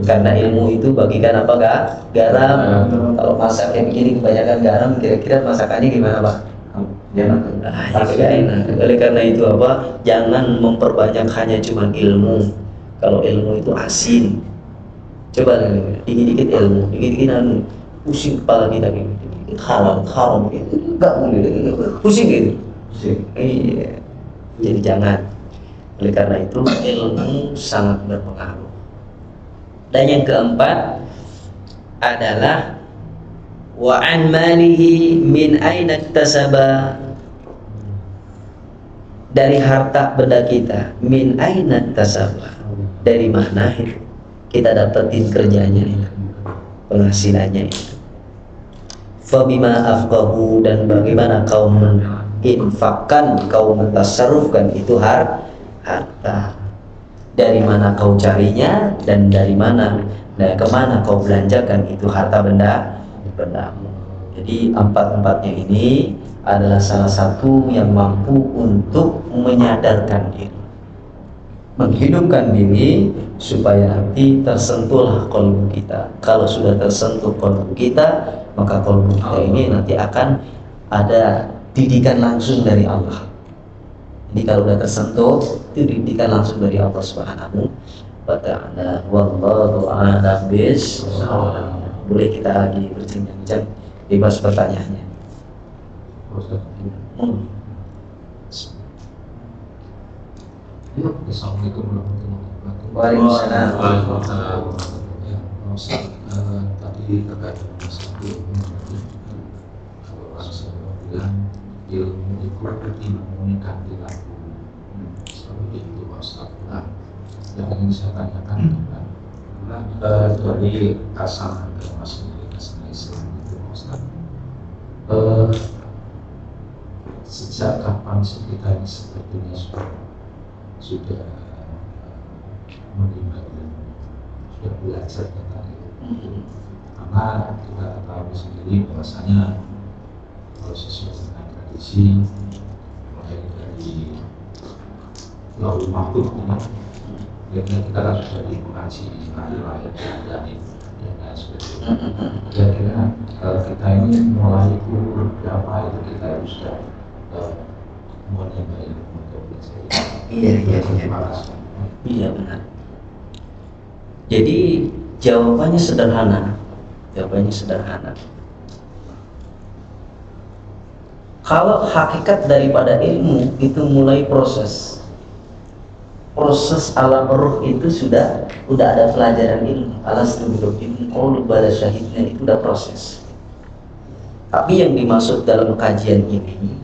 Karena ilmu itu bagikan apa gak? Garam. Kalau masak kayak begini kebanyakan garam, kira-kira masakannya gimana Pak? Ya enak. Oleh karena itu apa? Jangan memperbanyak hanya cuma ilmu. Kalau ilmu itu asin. Coba dikit-dikit ilmu, dikit-dikit pusing kepala kita gitu. Haram gitu. Enggak boleh. Pusing gitu. Iya. Jadi jangan. Oleh karena itu ilmu sangat berpengaruh. Dan yang keempat adalah wa an malihi min aina iktasaba, dari harta benda kita, min aina iktasaba, dari mana itu kita dapetin kerjanya itu, penghasilannya itu. Fabima afqahu, dan bagaimana kau menginfakkan, kau mentasarrufkan itu harta, dari mana kau carinya dan dari mana dan kemana kau belanjakan itu harta bendamu. Jadi empat-empatnya ini adalah salah satu yang mampu untuk menyadarkan diri, menghidupkan diri supaya nanti tersentuhlah qalbu kita. Kalau sudah tersentuh qalbu kita, maka qalbu kita ini nanti akan ada didikan langsung dari Allah. Jadi kalau sudah tersentuh, itu didikan langsung dari Allah Subhanahu wa ta'ala. Wallahu a'lam bishawab. Boleh kita lagi berbincang-bincang, bebas pertanyaannya. Assalamualaikum warahmatullahi wabarakatuh. Waalaikumsalam. Ya, Ustaz, tadi terkait dengan masalah ilmu, kalau Rasulullah bilang ilmu itu ilmunya dilaku. Seperti itu Ustaz. Nah, yang ingin saya tanyakan dari kasar agama sendiri, kasar Islam itu Ustaz, sejak kapan sih kita ini sepertinya sudah menimba ilmu, sudah belajar tentang ilmu? Karena kita tahu sendiri bahwasanya kalau sesuai dengan tradisi, mulai dari Lauhul Mahfuz ini, kita kan sudah mengaji hari lahir dan lain sebagainya. Kira-kira kita ini mulai umur berapa itu kita sudah menimba ilmu untuk belajar? Iya benar. Jadi jawabannya sederhana. Kalau hakikat daripada ilmu itu mulai proses alam ruh itu sudah ada pelajaran ilmu. Alastu birabbikum qalu bala syahidna, itu udah proses. Tapi yang dimaksud dalam kajian ini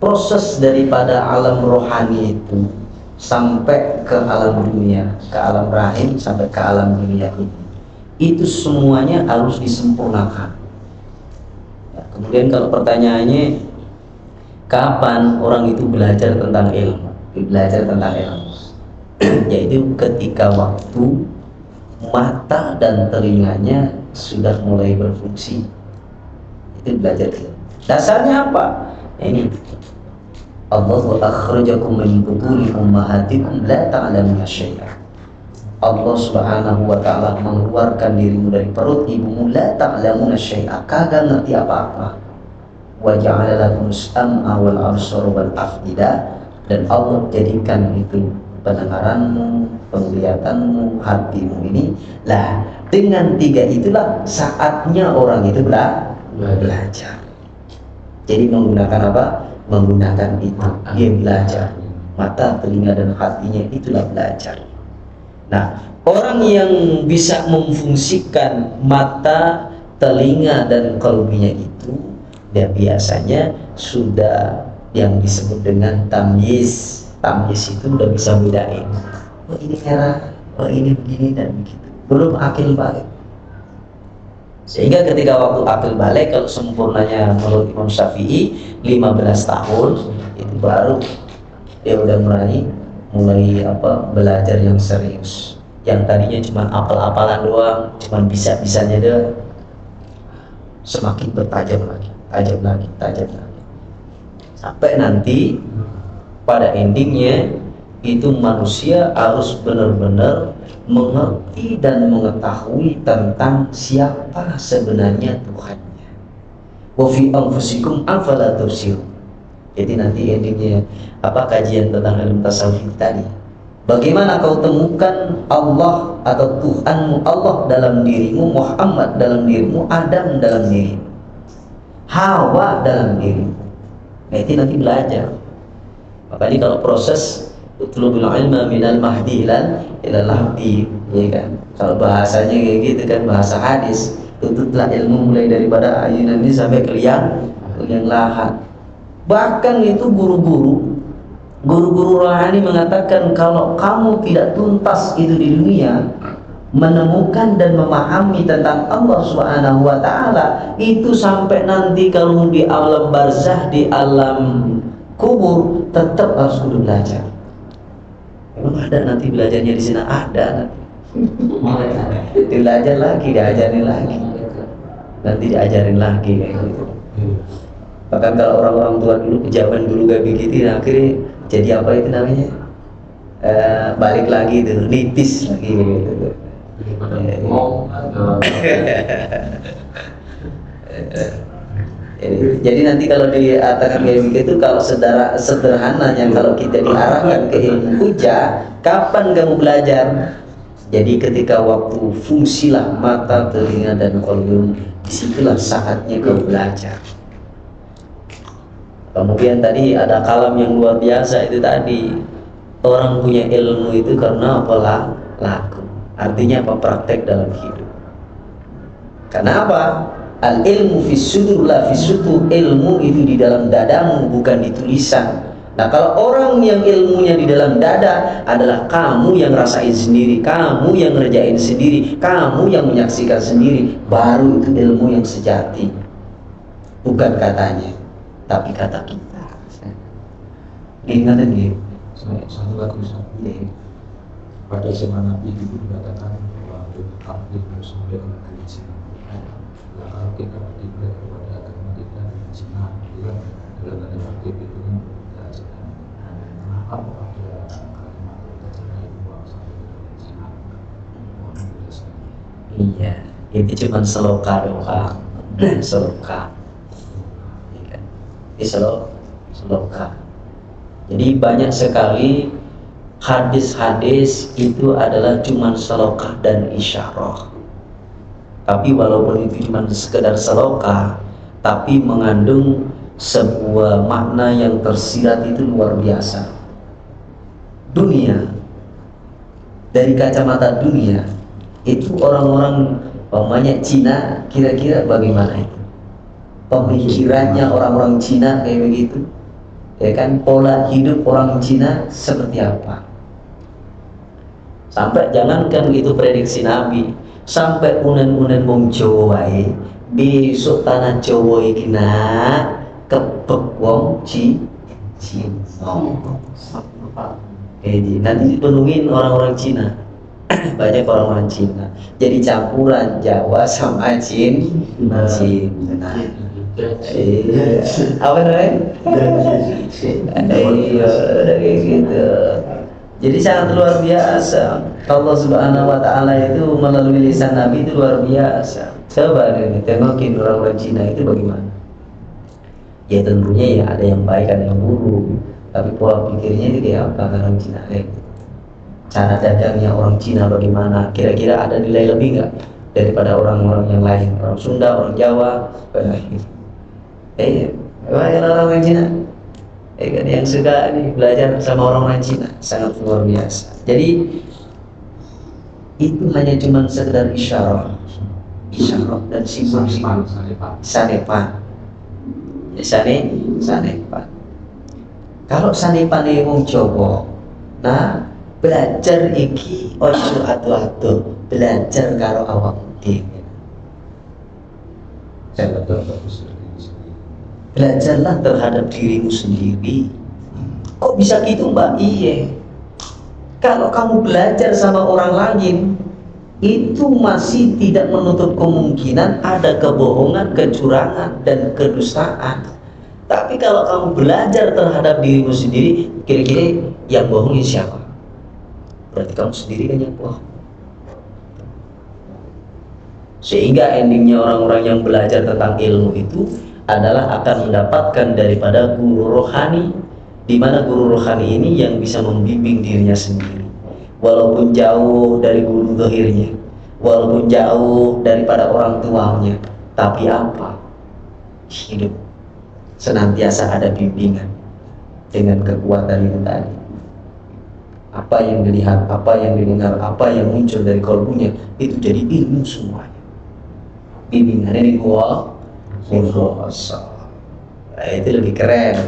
proses daripada alam rohani itu sampai ke alam dunia, ke alam rahim sampai ke alam dunia ini, itu semuanya harus disempurnakan. Ya, kemudian kalau pertanyaannya kapan orang itu belajar tentang ilmu? Belajar tentang ilmu yaitu ketika waktu mata dan telinganya sudah mulai berfungsi, itu belajar ilmu. Dasarnya apa? Ini Allahu akhrajakum min butuni ummahatikum la ta'lamuna syai'a. Allah Subhanahu wa taala mengeluarkan dirimu dari perut ibumu la ta'lamuna syai'a, kagak ngerti apa-apa. Wa ja'ala lakumus sam'a wal absara wal afida, dan Allah jadikan itu pendengaranmu, penglihatanmu, hatimu ini. Lah, dengan tiga itulah saatnya orang itu belajar. Jadi menggunakan apa? Menggunakan itu, dia belajar. Mata, telinga, dan hatinya itulah belajar. Nah, orang yang bisa memfungsikan mata, telinga, dan kalbinya itu, dia biasanya sudah yang disebut dengan tamyiz. Tamyiz itu udah bisa bedain, oh ini merah, oh ini begini dan begitu. Belum akil balik. Sehingga ketika waktu akil balik, kalau sempurnanya menurut Imam Syafi'i 15 tahun, itu baru dia udah mulai belajar yang serius. Yang tadinya cuma apal-apalan doang, cuma bisa-bisanya doang, semakin bertajam lagi, tajam lagi. Sampai nanti pada endingnya itu manusia harus benar-benar mengerti dan mengetahui tentang siapa sebenarnya Tuhannya. Wa fi anfusikum afala tubsirun. Jadi nanti endingnya kajian tentang ilmu tasawuf tadi. Bagaimana kau temukan Allah atau Tuhanmu, Allah dalam dirimu, Muhammad dalam dirimu, Adam dalam dirimu, Hawa dalam dirimu. Nah, itu nanti belajar. Makanya kalau proses utlubul ilma minal mahdi ilal lahdi, ya kan? Kalau bahasanya kayak gitu kan, bahasa hadis, tutuplah ilmu mulai daripada ayunan ini sampai ke liang lahat. Bahkan itu guru-guru rohani mengatakan kalau kamu tidak tuntas itu di dunia menemukan dan memahami tentang Allah Subhanahu wa taala, itu sampai nanti kalau di alam barzah, di alam kubur, tetap harus kudu belajar. Memang ada nanti belajarnya di sini, ada nanti belajar lagi, diajarin lagi, nanti diajarin lagi kayak gitu. Bahkan kalau orang-orang tua dulu, pejabat dulu gak begitu, akhirnya jadi apa itu namanya, balik lagi itu, nitis lagi gitu. Jadi nanti kalau diatakan kayak begitu, kalau sederhananya kalau kita diarahkan ke ilmu hujah, kapan kamu belajar? Jadi ketika waktu fungsilah mata, telinga, dan qalbmu, disitulah saatnya kamu belajar. Kemudian tadi ada kalam yang luar biasa itu tadi, orang punya ilmu itu karena apa? Laku. Artinya apa? Praktek dalam hidup. Karena apa? Al ilmu fis sudur la fis sutur. Ilmu itu di dalam dadamu, bukan di tulisan. Nah, kalau orang yang ilmunya di dalam dada adalah kamu yang rasain sendiri, kamu yang ngerjain sendiri, kamu yang menyaksikan sendiri, baru itu ilmu yang sejati. Bukan katanya, tapi kata kita. Ingat gitu. Satu lagu pada zaman Nabi itu dikatakan bahwa takdir sampai ke Cina. Kalau kita berkiblat kepada agama kita di Cina, dalam ada takdir itu kan tidak Cina. Kenapa ada kalimat Cina itu sampai ke Cina? Iya, itu cuma seloka doang. Seloka. Ini seloka. Jadi banyak sekali hadis-hadis itu adalah cuma seloka dan isyarah. Tapi walaupun itu cuma sekedar seloka, tapi mengandung sebuah makna yang tersirat itu luar biasa. Dunia, dari kacamata dunia, itu orang-orang banyak Cina, kira-kira bagaimana itu? Pemikirannya orang-orang Cina kayak begitu. Ya kan, pola hidup orang Cina seperti apa? Sampai jangankan itu prediksi Nabi, sampai unen-unen wong Jawa wae besok tanah Jawa iki nak kebek wong Cina. Nanti dipenuhin orang-orang Cina. Banyak orang-orang Cina. Jadi campuran Jawa sama Cina. Apa namanya? Iya, udah kayak gitu. Jadi sangat luar biasa. Allah Subhanahu wa Ta'ala itu melalui lisan Nabi itu luar biasa. Coba nih, tengokin orang-orang Cina itu bagaimana? Ya tentunya ya ada yang baik, ada yang buruk. Tapi pola pikirnya itu kayak apa orang Cina? Cara dagangnya orang Cina bagaimana? Kira-kira ada nilai lebih nggak daripada orang-orang yang lain? Orang Sunda, orang Jawa, banyak orang Cina. Kan yang suka nih belajar sama orang Cina sangat luar biasa. Jadi itu hanya cuma sekedar isyarat dan simbol-simbol sanepan. Ya sanepan. Kalau sanepan ini wong Jawa, nah belajar iki ojo atu-atu, belajar karo awak dhewe. Belajarlah terhadap dirimu sendiri. Kok bisa gitu Mbak? Iya. Kalau kamu belajar sama orang lain, itu masih tidak menutup kemungkinan ada kebohongan, kecurangan, dan kedustaan. Tapi kalau kamu belajar terhadap dirimu sendiri, kira-kira yang bohongin siapa? Berarti kamu sendiri kan yang bohong. Sehingga endingnya orang-orang yang belajar tentang ilmu itu adalah akan mendapatkan daripada guru rohani, di mana guru rohani ini yang bisa membimbing dirinya sendiri, walaupun jauh dari guru zahirnya, walaupun jauh daripada orang tuanya, tapi apa? Hidup senantiasa ada bimbingan dengan kekuatan itu tadi. Apa yang dilihat, apa yang didengar, apa yang muncul dari kalbunya, itu jadi ilmu semuanya. Bimbingannya di gua. Nah, itu lebih keren.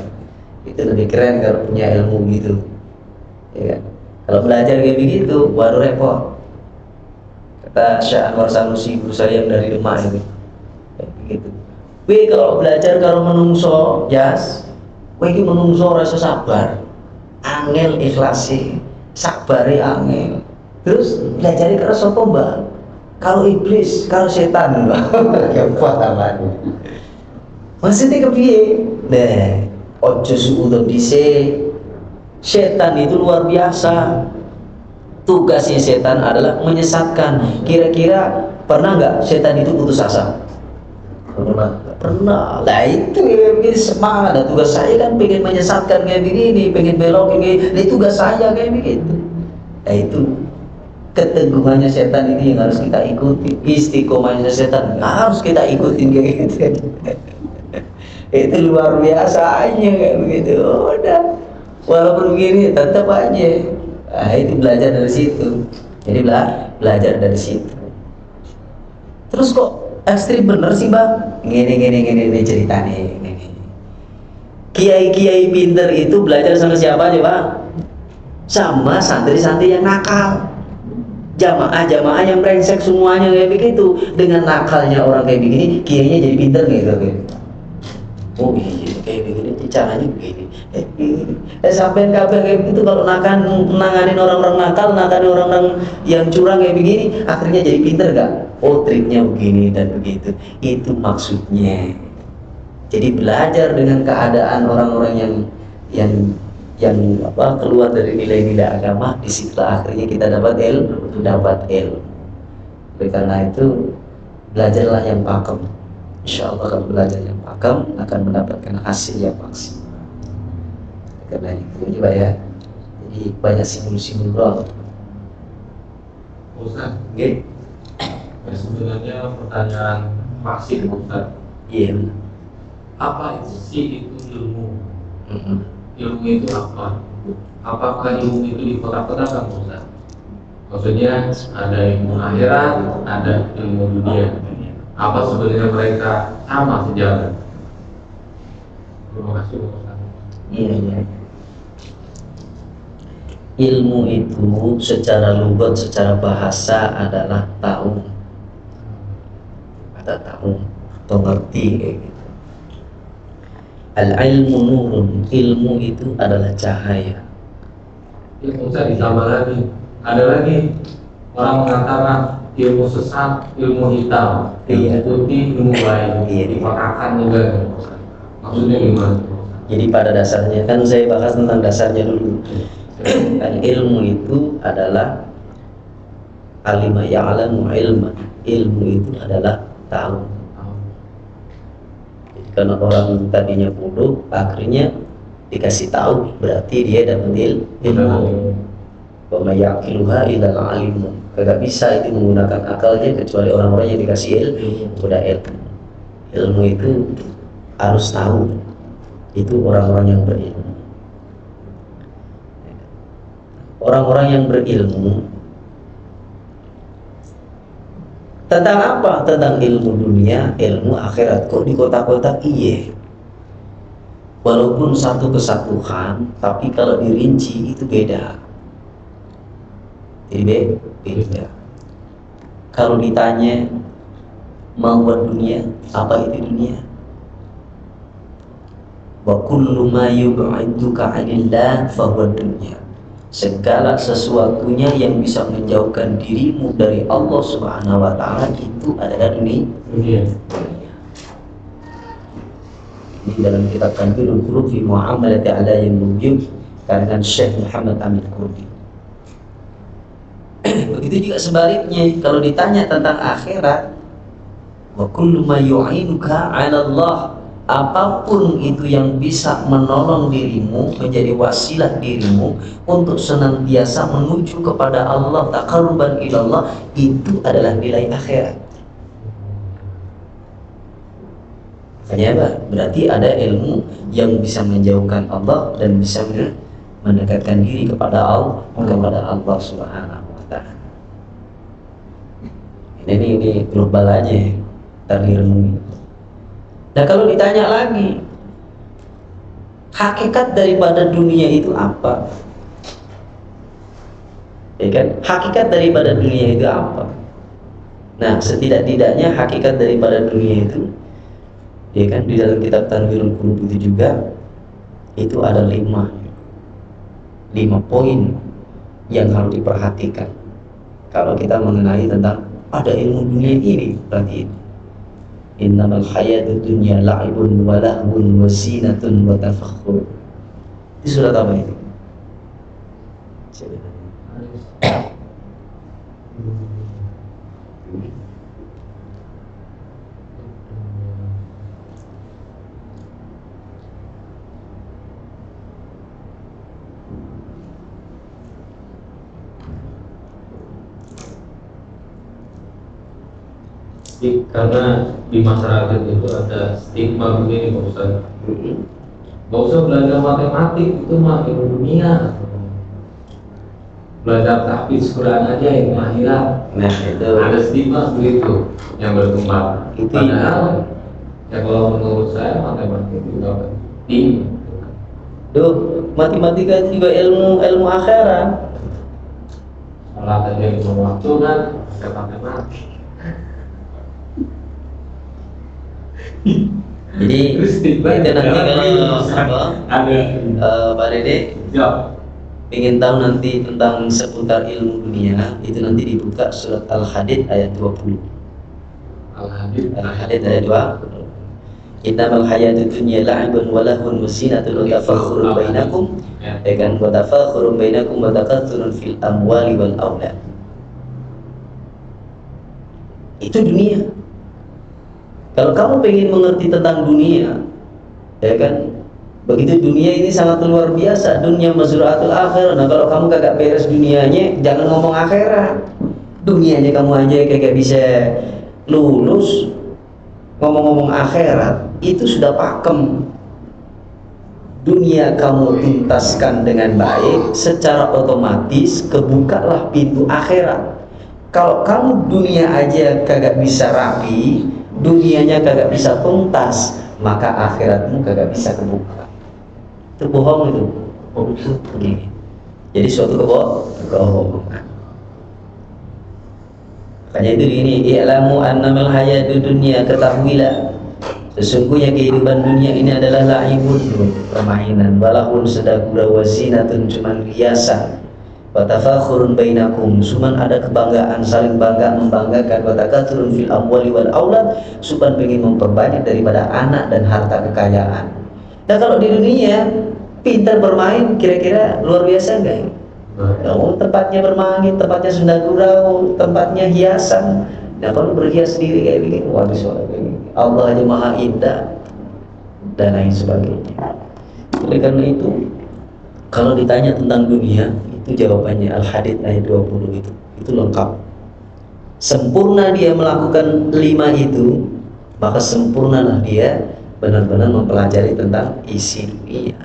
Itu lebih keren kalau punya ilmu gitu. Ya kan? Kalau belajar kayak begitu baru repot. Kata Syekh Anwar Sanusi, guru saya yang dari Demak itu. Kayak begitu. Kalau belajar kalau menungso, jas, iki menungso rasa sabar. Angel ikhlasi, sabare angel. Terus belajar karo sapa, Mbak? Kalau iblis, kalau setan, ya kuat apaan? Maksudnya kepiye? Nah, ojo suudon dhisik. Setan itu luar biasa. Tugasnya setan adalah menyesatkan. Kira-kira pernah nggak setan itu putus asa? Pernah. Lah itu ya semangat. Nah, tugas saya kan pengen menyesatkan kayak begini, pengen belokin kayak. Nah, tugas saya kayak begitu. Nah itu keteguhannya setan ini yang harus kita ikuti. Istiqomahnya setan harus kita ikutin kayak gitu. Itu luar biasa aja kayak begitu. Udah, walaupun begini tetap aja. Nah, itu belajar dari situ. Jadi belajar dari situ. Terus kok ekstrim bener sih Bang? Gini ceritanya. Kiai-kiai pinter itu belajar sama siapa aja Bang? Sama santri-santri yang nakal. Jamaah-jamaah yang brengsek semuanya kayak begitu. Dengan nakalnya orang kayak begini, kiainya jadi pinter gitu. Oh iya, kayak begini, caranya begini. Sampai kabeh kayak begitu kalau nanganin orang-orang nakal, nanganin orang-orang yang curang kayak begini, akhirnya jadi pinter gak? Oh triknya begini dan begitu. Itu maksudnya. Jadi belajar dengan keadaan orang-orang yang keluar dari nilai-nilai agama, disitulah akhirnya kita dapat ilmu. Oleh karena itu belajarlah yang pakem. Insya Allah kalau belajar yang pakem akan mendapatkan hasil yang maksimal. Karena itu juga ya. Jadi banyak simbol-simbol roh. Ustaz, Oke? sebenarnya pertanyaan vaksin Ustaz. Iya. Apa itu sih itu ilmu? Ilmu itu apa? Apakah ilmu itu dikotak-kotakan Ustaz? Maksudnya ada ilmu akhirat, ada ilmu dunia. Apa sebenarnya mereka sama sejalan? Terima kasih Ustaz. Iya, iya. Ilmu itu secara lughat, secara bahasa adalah tahu, atau tahu atau ngerti kayak gitu. Al-ilmu nurun, ilmu itu adalah cahaya. Ilmu saya ditambah lagi. Ada lagi orang mengatakan ilmu sesat, ilmu hitam, Iya. ilmu putih, ilmu baik. Iya. Dipakatkan juga. Maksudnya gimana? Jadi pada dasarnya kan saya bahas tentang dasarnya dulu. Kan ilmu itu adalah alima ya'lamu ilman. Ilmu itu adalah tahu. Jadi karena orang tadinya bodoh, akhirnya dikasih tahu, berarti dia dapat ilmu. Wa may yaqiluha illal alimun. Kagak bisa itu menggunakan akalnya kecuali orang-orang yang dikasih ilmu. Udah ilmu. Ilmu itu harus tahu. Itu orang-orang yang berilmu. Orang-orang yang berilmu tentang apa? Tentang ilmu dunia, ilmu akhirat. Kok di kota-kota iya? Walaupun satu kesatuan, tapi kalau dirinci itu beda. Jadi beda. Kalau ditanya mau buat dunia, apa itu dunia? Wa kullu ma yub'iduka 'anillah fa huwa dunya. Segala sesuatunya yang bisa menjauhkan dirimu dari Allah Subhanahu wa taala itu adalah dunia. Ini dalam kitab Tanbirul Qulub fi Mu'amalati A'layin Nujum karangan Syekh Muhammad Amin Kurdi. Begitu juga sebaliknya, kalau ditanya tentang akhirat, wa kullu ma yu'inuka 'ala Allah, apapun itu yang bisa menolong dirimu, menjadi wasilah dirimu untuk senantiasa menuju kepada Allah, taqarruban ilallah, itu adalah nilai akhirat. Makanya apa? Berarti ada ilmu yang bisa menjauhkan Allah dan bisa mendekatkan diri kepada Allah Subhanahu wa taala. Ini global aja tentang ilmu. Nah kalau ditanya lagi, hakikat daripada dunia itu apa? Ya kan? Hakikat daripada dunia itu apa? Nah setidak-tidaknya hakikat daripada dunia itu, ya kan, di dalam kitab Tanwirul Qulub itu juga itu ada 5 poin yang harus diperhatikan kalau kita mengenai tentang ada ilmu dunia ini. Berarti innamal hayatud dunya la'ibun wa lahwun wa zinatun wa tafakhur. Itu surat apa itu? Karena di masyarakat itu ada stigma begini Pak Ustaz. Gak usah belajar matematik, itu mah ilmu dunia. Belajar tahfiz Quran aja yang akhirat. Nah itu Ada stigma begitu yang berkembang. Itu Padahal ya kalau menurut saya matematik juga penting. Duh, matematika itu juga ilmu akhirat. Salah aja ilmu waktu kan, saya pakai mati. Jadi itu nanti kalau ada Pak Dede ya. ingin tahu nanti tentang seputar ilmu dunia, itu nanti dibuka surat Al-Hadid ayat 20. Al-Hadid ayat 20. Innamal hayatud dunya la'ibun wa lahwun wa zinatun wa tafakhurun bainakum, ya kan, wa tafakhurun bainakum wa takathurun fil amwali wal aulad. Itu dunia. Kalau kamu pengen mengerti tentang dunia, ya kan, begitu dunia ini sangat luar biasa, dunia mazraatul akhirah. Nah kalau kamu kagak beres dunianya, jangan ngomong akhirat. Dunianya kamu aja kagak bisa lulus, ngomong-ngomong akhirat itu sudah pakem. Dunia kamu tuntaskan dengan baik, secara otomatis kebukalah pintu akhirat. Kalau kamu dunia aja kagak bisa rapi, dunianya kagak bisa tuntas, maka akhiratmu kagak bisa kebuka. Itu bohong itu. Oke. Jadi suatu kebohongan. Makanya itu ini, i'lamu annamal hayatud dunya, ketahuilah sesungguhnya kehidupan dunia ini adalah la'ibun, permainan, walahun sedagura, wazinatun, cuman hiasan, wa tafakhurun bainakum, cuman ada kebanggaan, saling bangga membanggakan, wa takatsurun fil amwali wal aulad, cuman pengen memperbanyak daripada anak dan harta kekayaan. Nah kalau di dunia pintar bermain, kira-kira luar biasa enggak? Oh, tempatnya bermain, tempatnya senda gurau, tempatnya hiasan. Nah kalau berhias sendiri kayak begini, waduh soalnya begini, Allah aja maha indah dan lain sebagainya. Oleh karena itu, kalau ditanya tentang dunia, itu jawabannya Al-Hadid ayat 20 itu lengkap. Sempurna dia melakukan 5 itu, maka sempurnalah dia benar-benar mempelajari tentang isi dunia.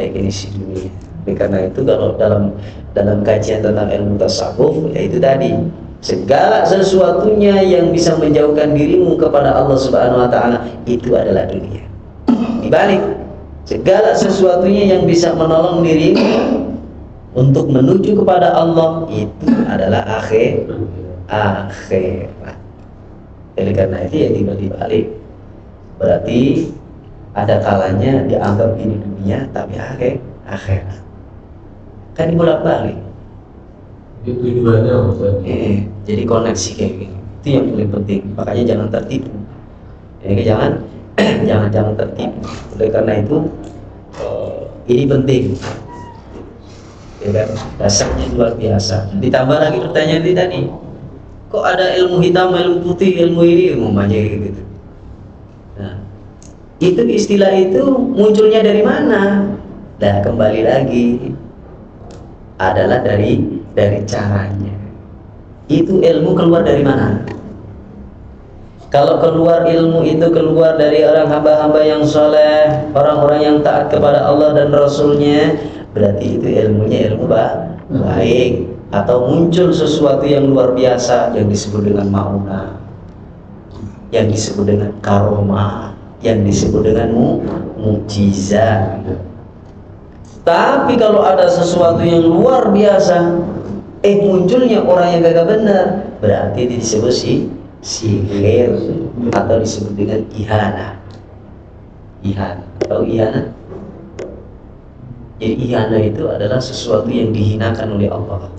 Isi dunia. Oleh karena itu kalau dalam kajian tentang ilmu tasawuf, yaitu tadi segala sesuatunya yang bisa menjauhkan dirimu kepada Allah Subhanahu wa taala itu adalah dunia. Dibalik, segala sesuatunya yang bisa menolong dirimu untuk menuju kepada Allah itu adalah akhirat. Oleh karena itu ya dibalik. Berarti ada kalanya dianggap ini dunia tapi akhirat. Kan dibolak-balik. Itu tujuannya Ustaz. Jadi koneksi kayak gini. Itu yang paling penting. Makanya jangan tertipu. Jangan tertipu. Oleh karena itu ini penting. Ya kan? Dasarnya luar biasa. Ditambah lagi pertanyaan tadi. Kok ada ilmu hitam, ilmu putih, ilmu ini, umumnya gitu. Nah, itu istilah itu munculnya dari mana? Nah, kembali lagi adalah dari caranya. Itu ilmu keluar dari mana? Kalau keluar ilmu itu keluar dari orang hamba-hamba yang soleh, orang-orang yang taat kepada Allah dan Rasulnya, berarti itu ilmunya ilmu baik. Atau muncul sesuatu yang luar biasa yang disebut dengan ma'unah, yang disebut dengan karomah, yang disebut dengan mukjizat. Tapi kalau ada sesuatu yang luar biasa, munculnya orang yang gagal benar, berarti disebut sihir atau disebut dengan ihana. Tahu ihana? Jadi ihana itu adalah sesuatu yang dihinakan oleh Allah.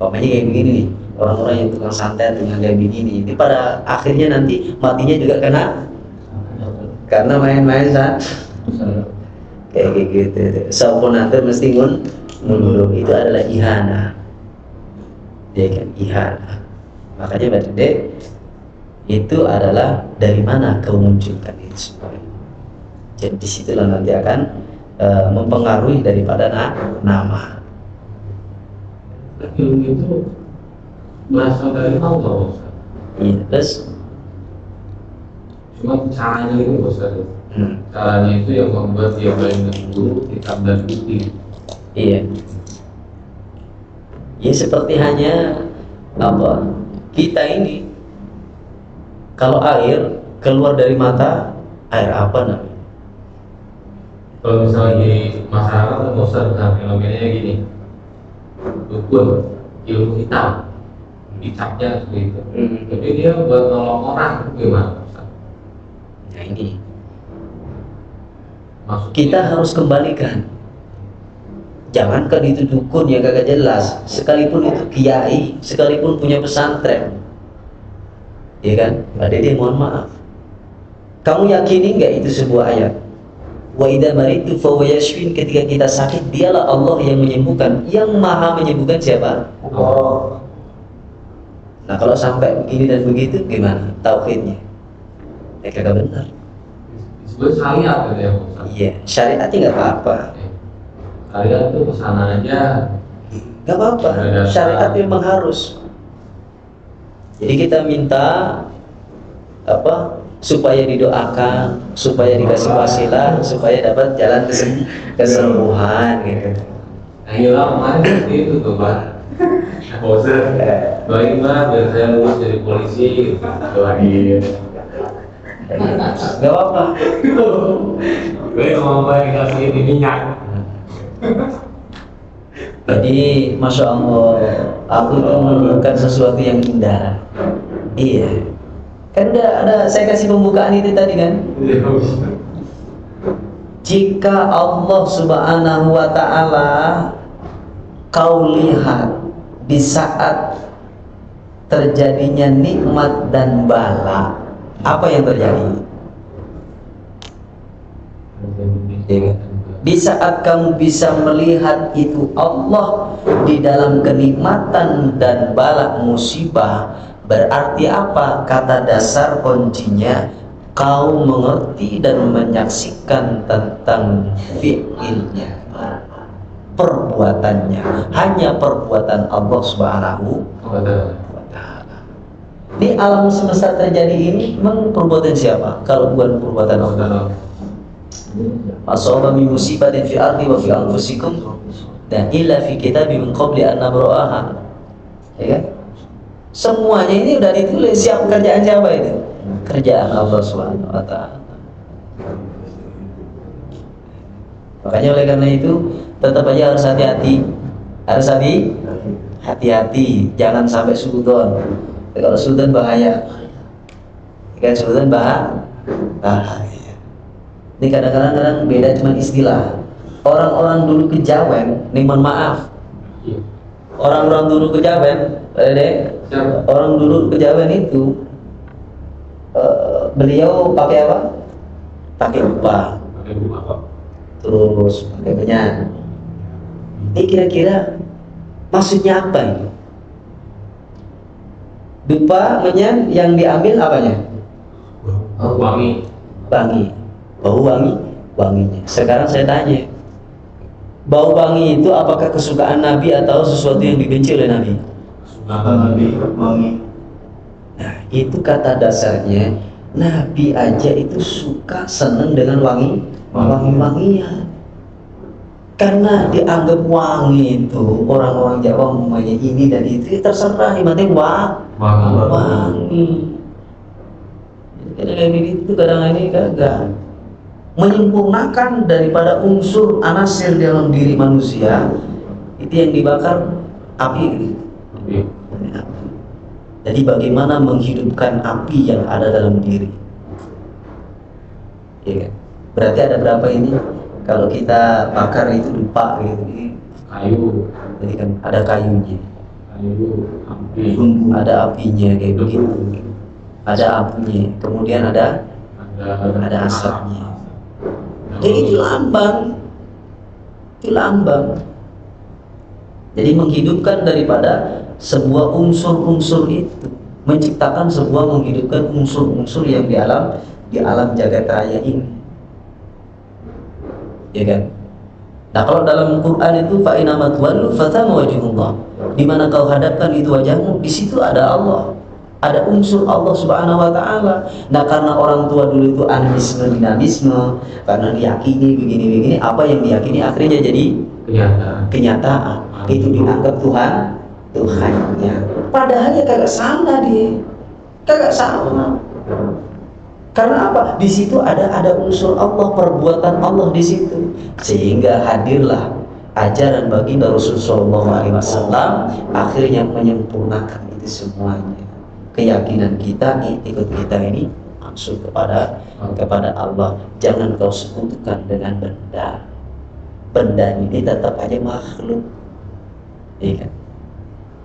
Pokoknya kayak begini nih, orang-orang yang tukang santet dengan kayak begini, itu pada akhirnya nanti matinya juga karena main-main kayak gitu. Saupun nanti mesti mundur, itu adalah ihana. Dia kan ihana. Makanya berarti itu adalah dari mana kau munculkan itu semua. Jadi disitulah nanti akan mempengaruhi daripada nama. Ilmu itu berasal dari Allah Ustaz. Iya, terus Cuma caranya itu Ustaz. Caranya itu yang membuat dia berani guru hitam dan putih. Iya. Ya seperti hanya kita ini kalau air keluar dari mata, air apa namanya? Kalau misalnya di masyarakat kan Ustaz fenomenanya gini, dukun ilmu hitam, hitamnya seperti itu. Tapi dia buat nolong orang gimana Ustaz? Nah ini Maksudnya, kita harus kembalikan. Jangankan itu dukun yang gak jelas, sekalipun itu kiai, sekalipun punya pesantren, ya kan? Pada dia mohon maaf. Kamu yakini nggak itu sebuah ayat? Wa idza maritu fa huwa yashfin, ketika kita sakit dialah Allah yang menyembuhkan. Yang maha menyembuhkan siapa? Allah. Nah kalau sampai begini dan begitu gimana tauhidnya? Kagak benar. disebut syariat gitu ya Ustaz. Iya, syariatnya nggak apa-apa. Syariat itu kesana aja. Nggak apa-apa. Syariat memang harus. Jadi kita minta supaya didoakan, supaya dikasih wasilah, supaya dapat jalan kesembuhan gitu. Nah hilang kemarin seperti itu tuh Pak. Bosan. Doain Pak biar saya lulus jadi polisi gitu. Doain. Nggak apa-apa. Gue mau bayar kasih ini minyak. Jadi masya Allah, aku itu menemukan sesuatu yang indah. Iya, kan udah ada saya kasih pembukaan itu tadi kan. Jika Allah Subhanahu wa Ta'ala kau lihat di saat terjadinya nikmat dan bala, apa yang terjadi? Di saat kamu bisa melihat itu Allah di dalam kenikmatan dan bala musibah, berarti apa? Kata dasar kuncinya, kau mengerti dan menyaksikan tentang fi'ilnya, perbuatannya, hanya perbuatan Allah Subhanahu wa Ta'ala. Di alam semesta terjadi ini memang perbuatan siapa? Kalau bukan perbuatan Allah. Asaba min musibatin fi ardi wa fi anfusikum dan illa fi kitabim min qabli an nabra'aha. Ya kan? Semuanya ini udah ditulis. Siapa kerjaan siapa itu? Kerjaan Allah Subhanahu wa Ta'ala. Makanya oleh karena itu tetap aja harus hati-hati. Harus hati-hati, jangan sampai suudzon. Kalau suudzon bahaya. Kan suudzon bahaya. Ini kadang-kadang beda cuma istilah. Orang-orang dulu kejawen, nih mohon maaf. Orang-orang dulu kejawen, orang dulu kejawen itu beliau pakai apa? Pakai upah. Terus pakai menyan. Ini kira-kira maksudnya apa ini? Dupa, menyan, yang diambil apanya? Wangi. Bau wanginya. Sekarang saya tanya, bau wangi itu apakah kesukaan Nabi atau sesuatu yang dibenci oleh Nabi? Kesukaan Nabi, wangi. Nah, itu kata dasarnya. Nabi aja itu suka, seneng dengan wangi-wangian. Karena dianggap wangi itu, orang-orang Jawa umumnya ini dan itu, terserah, yang penting wangi. Jadi itu kadang ini kagak menyempurnakan daripada unsur anasir dalam diri manusia. Itu yang dibakar api. Jadi bagaimana menghidupkan api yang ada dalam diri? Ya kan? Berarti ada berapa ini? Kalau kita bakar itu dupa gitu. Kayu. Jadi kan ada kayunya, Api. ada apinya kayak begitu. Ada apinya, kemudian ada asapnya. Jadi itu lambang. Jadi menghidupkan daripada sebuah unsur-unsur itu, menciptakan sebuah menghidupkan unsur-unsur yang di alam jagat raya ini, ya kan? Nah kalau dalam Quran itu fa inna matwallu fathamma wajhullah, di mana kau hadapkan itu wajahmu, di situ ada Allah. Ada unsur Allah Subhanahu wa Ta'ala. Nah karena orang tua dulu itu animisme, dinamisme, karena diyakini begini-begini, apa yang diyakini akhirnya jadi kenyataan. Itu dianggap Tuhannya. Padahal ya kagak salah dia, kagak salah. Karena apa? Di situ ada unsur Allah, perbuatan Allah di situ, sehingga hadirlah ajaran baginda Rasulullah SAW, akhirnya menyempurnakan itu semuanya. Keyakinan kita, ikut kita ini langsung kepada Allah. Jangan kau sekutukan dengan benda. Benda ini tetap aja makhluk, iya kan?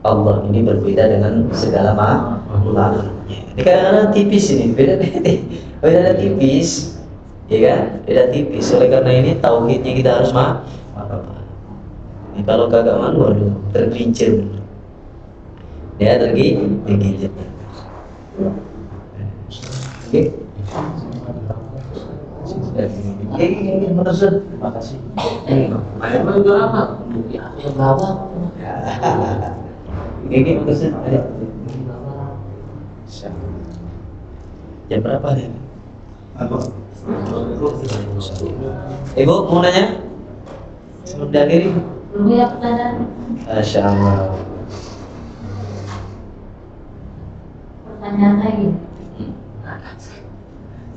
Allah ini berbeda dengan segala makhluknya. Ini kadang-kadang tipis ini, beda tipis, ya kan? Beda tipis. Oleh karena ini tauhidnya kita harus ini kalau kagak waduh, tergelincir. Ya tergelincir. Oke. Terima kasih. Air itu apa? Yang bawah. Ini maksud ada. Jam berapa nih? Apa? Ibu mau nanya? Sebelum diakhiri? Belum ya pertanyaan. Masya Allah. Pertanyaan lagi.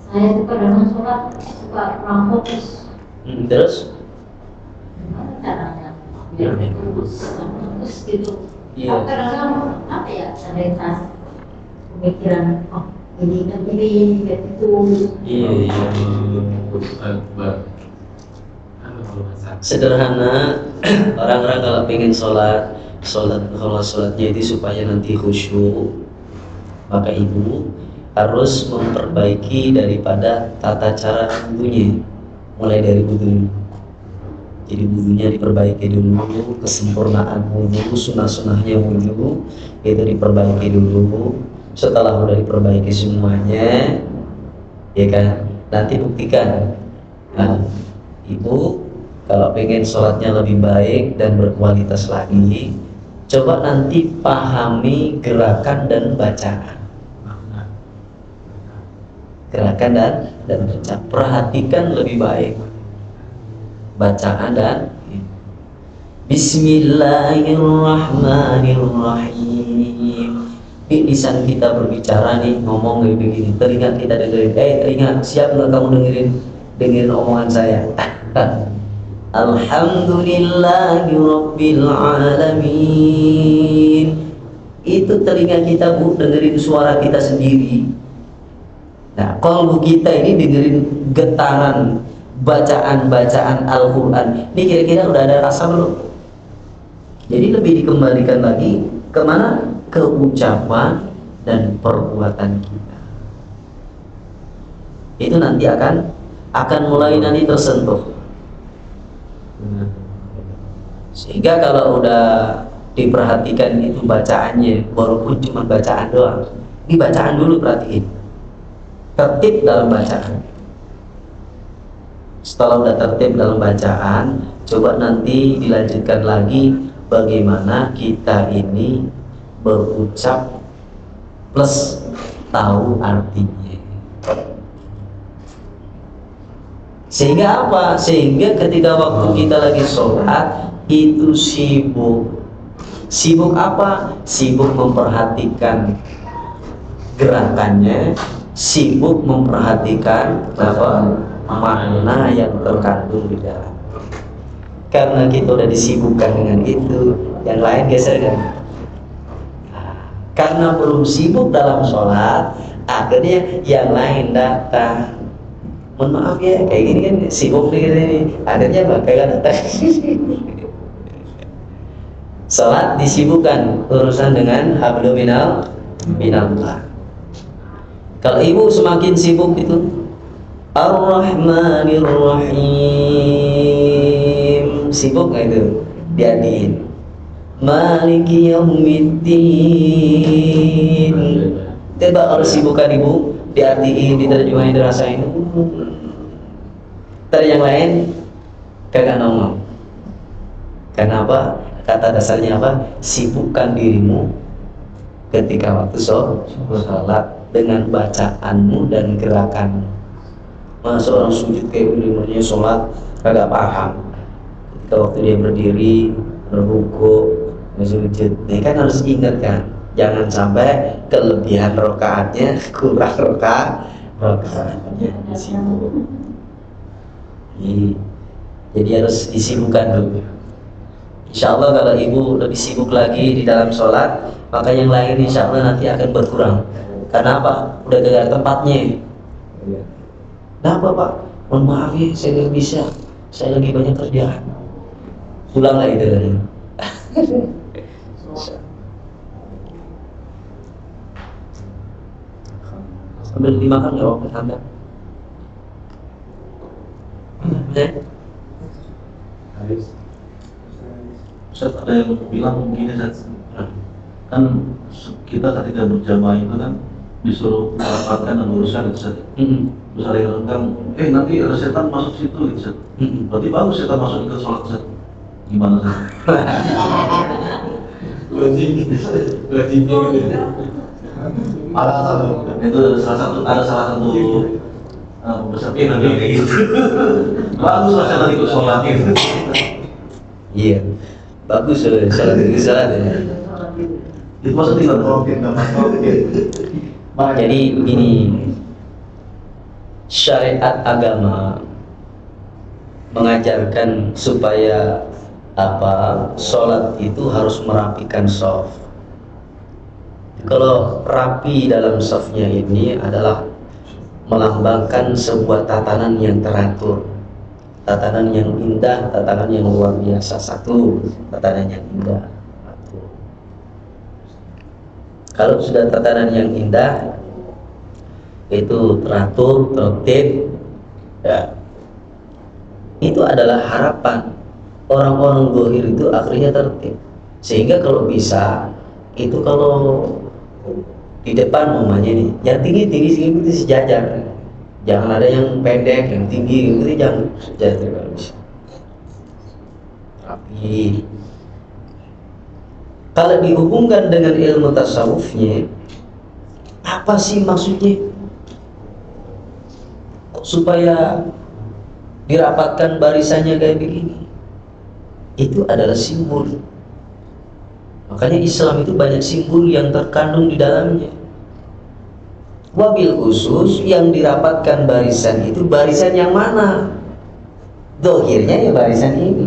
Saya tuh kadang sholat suka kurang fokus. Terus? Gimana caranya biar fokus gitu? Iya. Kadang-kadang apa ya, terlintas pemikiran, oh ini dan ini kayak itu. Iya. Akbar. Kalau masak. Sederhana, orang-orang kalau pengen kalau sholatnya itu supaya nanti khusyuk, maka ibu harus memperbaiki daripada tata cara wudhunya, mulai dari wudhu. Jadi wudhunya diperbaiki dulu, kesempurnaan wudhu, sunnah-sunnahnya wudhu itu diperbaiki dulu. Setelah udah diperbaiki semuanya, ya kan, nanti buktikan. Nah, ibu kalau pengen sholatnya lebih baik dan berkualitas lagi, coba nanti pahami gerakan dan bacaan. Gerakan dan bacaan, perhatikan lebih baik bacaan dan Bismillahirrahmanirrahim. Di lisan kita berbicara nih, ngomong kayak begini, telinga kita dengerin. Telinga, siap nggak kamu dengerin omongan saya? Alhamdulillahi Rabbil Alamin. Itu telinga kita, bu, dengerin suara kita sendiri. Nah, kalbu kita ini dengerin getaran bacaan Al-Quran. Ini kira-kira udah ada rasa belum? Jadi lebih dikembalikan lagi kemana? Ke ucapan dan perbuatan kita. Itu nanti akan mulai nanti tersentuh. Sehingga kalau udah diperhatikan itu bacaannya, walaupun cuma bacaan doang, ini bacaan dulu, perhatiin tertib dalam bacaan. Setelah udah tertib dalam bacaan, coba nanti dilanjutkan lagi bagaimana kita ini berucap plus tahu artinya. Sehingga apa? Sehingga ketika waktu kita lagi sholat itu sibuk. Sibuk apa? Sibuk memperhatikan gerakannya, sibuk memperhatikan apa makna yang terkandung di dalam. Karena kita udah disibukkan dengan itu, yang lain geser kan? Karena belum sibuk dalam sholat, akhirnya yang lain datang. Mohon maaf ya, kayak gini kan sibuk nih ini. Akhirnya bakal datang. Sholat disibukkan urusan dengan hablum minallah. Kalau ibu semakin sibuk itu Ar-Rahmanir-Rahim, sibuk nggak itu? Diartiin Maliki Yaumiddin. Coba kalau sibukan ibu, diartiin, diterjemahin, dirasain. Ntar yang lain kagak nongol. Karena apa? Kata dasarnya apa? Sibukkan dirimu ketika waktu sholat dengan bacaanmu dan gerakanmu. Masa orang sujud kayak begini, sholat kagak paham. Ketika waktu dia berdiri, berruku, sujud, ini kan harus ingat kan, jangan sampai kelebihan rokaatnya kurang rokaatnya sibuk. Jadi harus disibukkan dulu. Insya Allah kalau ibu lebih sibuk lagi di dalam sholat, maka yang lain insya Allah nanti akan berkurang. Karena apa? Udah gak ada tempatnya. Kenapa Pak? Mohon maaf ya, saya nggak bisa. Saya lagi banyak kerjaan. Pulang lagi dari. Sambil dimakan nggak waktu Anda? Ustaz, ada yang bilang begini, Ustaz. Kan kita ketika berjamaah itu kan disuruh merapatkan dan urusan, Ustaz. Terus ada yang bilang, nanti ada setan masuk situ, Ustaz. Berarti bagus setan masuk ke sholat, Ustaz. Gimana, Ustaz? Logiknya gitu. Itu ada salah satu peserta yang bilang kayak gitu. Bagus lah setan ikut sholat gitu. Iya, bagus sholat ya. Itu maksudnya Jadi begini, syariat agama mengajarkan supaya sholat itu harus merapikan shaf. Kalau rapi dalam shafnya ini adalah melambangkan sebuah tatanan yang teratur, tatanan yang indah, tatanan yang luar biasa. Satu, tatanan yang indah. Satu. Kalau sudah tatanan yang indah, itu teratur, tertib, ya, itu adalah harapan orang-orang zahir itu akhirnya tertib. Sehingga kalau bisa itu kalau di depan umpamanya nih, yang tinggi itu sejajar. Jangan ada yang pendek, yang tinggi itu jangan sejajar kalau bisa. Rapi. Kalau dihubungkan dengan ilmu tasawufnya, apa sih maksudnya? Supaya dirapatkan barisannya kayak begini, itu adalah simbol. Makanya Islam itu banyak simbol yang terkandung di dalamnya. Wabil khusus yang dirapatkan barisan itu barisan yang mana? Dohirnya ya barisan ini,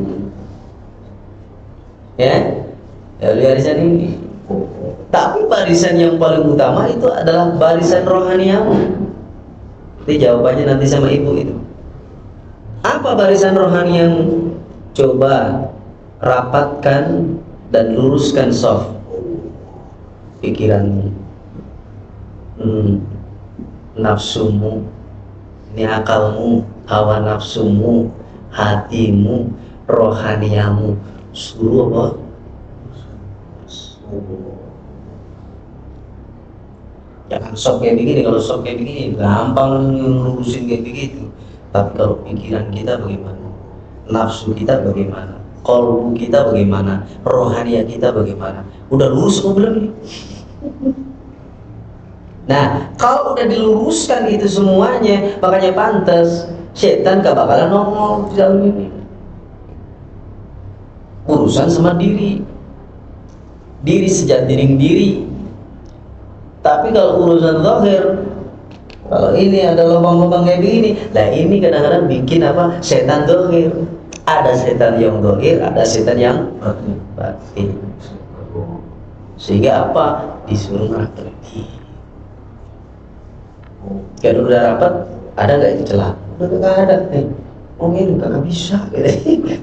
ya barisan ini. Tapi barisan yang paling utama itu adalah barisan rohaniamu. Itu jawabannya nanti sama ibu itu. Apa barisan rohaniamu? Coba rapatkan dan luruskan shaf pikiranmu, nafsumu, ini akalmu, hawa nafsumu, hatimu, rohaniamu. Suruh apa? Jangan shaf kayak begini. Kalau shaf kayak begini gampang lurusin kayak begitu. Tapi kalau pikiran kita bagaimana? Nafsu kita bagaimana? Qalbu kita bagaimana? Rohaniah kita bagaimana? Udah lurus apa belum nih? Nah, kalau udah diluruskan itu semuanya, makanya pantas setan gak bakalan nongol di dalam ini. Urusan sama diri sejati diri. Tapi kalau urusan zahir, kalau ini ada lubang-lubang kayak begini, lah ini kadang-kadang bikin apa? Setan zahir. Ada setan yang zahir, ada setan yang batin. Sehingga apa? Disuruh rapi. Kalau udah rapat, ada nggak itu celah? Udah nggak ada. Oh ini nggak bisa.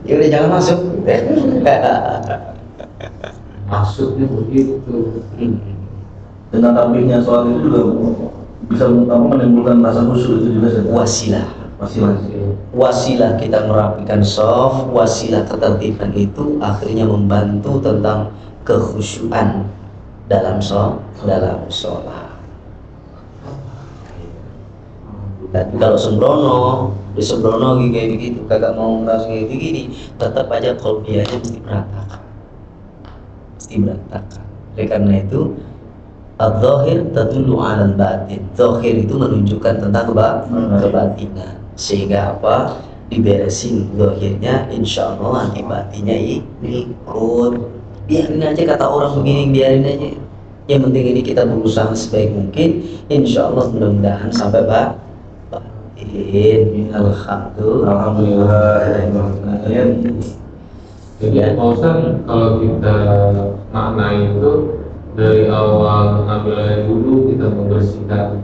Ya udah jangan masuk. Maksudnya begitu. Dengan tampilnya sholat itu juga bisa menimbulkan rasa khusyuk itu juga. Wasilah. Wasilah kita merapikan shaf, wasilah ketertiban itu akhirnya membantu tentang kekhusyuan dalam sholat. Dan kalau sembrono, di sembrono kayak begitu, kagak mau ngerasa kayak begini, tetap aja qalbiyahnya mesti berantakan. Oleh karena itu, al-zahir tadullu 'alal batin. Zahir itu menunjukkan tentang kebatinan. Sehingga apa? Diberesin zahirnya, insya Allah nanti batinnya ikut. Biarin aja kata orang begini, biarin aja. Yang penting ini kita berusaha sebaik mungkin. Insya Allah mudah-mudahan sampai batin. Alhamdulillah. Jadi Pak Ustadz, kalau kita maknai itu dari awal mengambil air wudhu, kita membersihkan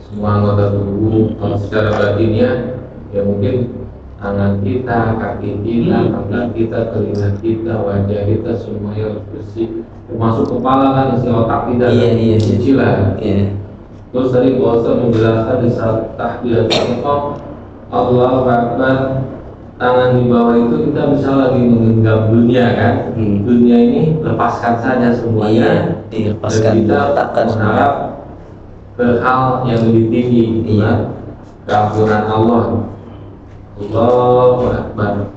semua anggota tubuh. Kalau secara batinnya, ya mungkin tangan kita, kaki kita, kaki kita, telinga kita, wajah kita, semuanya harus bersih. Termasuk kepala kan, isi otak kita, cicilan. Terus tadi Pak Ustadz menjelaskan di saat tahlilatul Allahu Akbar, tangan di bawah itu kita bisa lagi menggenggam dunia kan. Dunia ini lepaskan saja semuanya, dilepaskan, dan kita mengharap ke hal yang lebih tinggi, keampunan Allah. Allahu Akbar.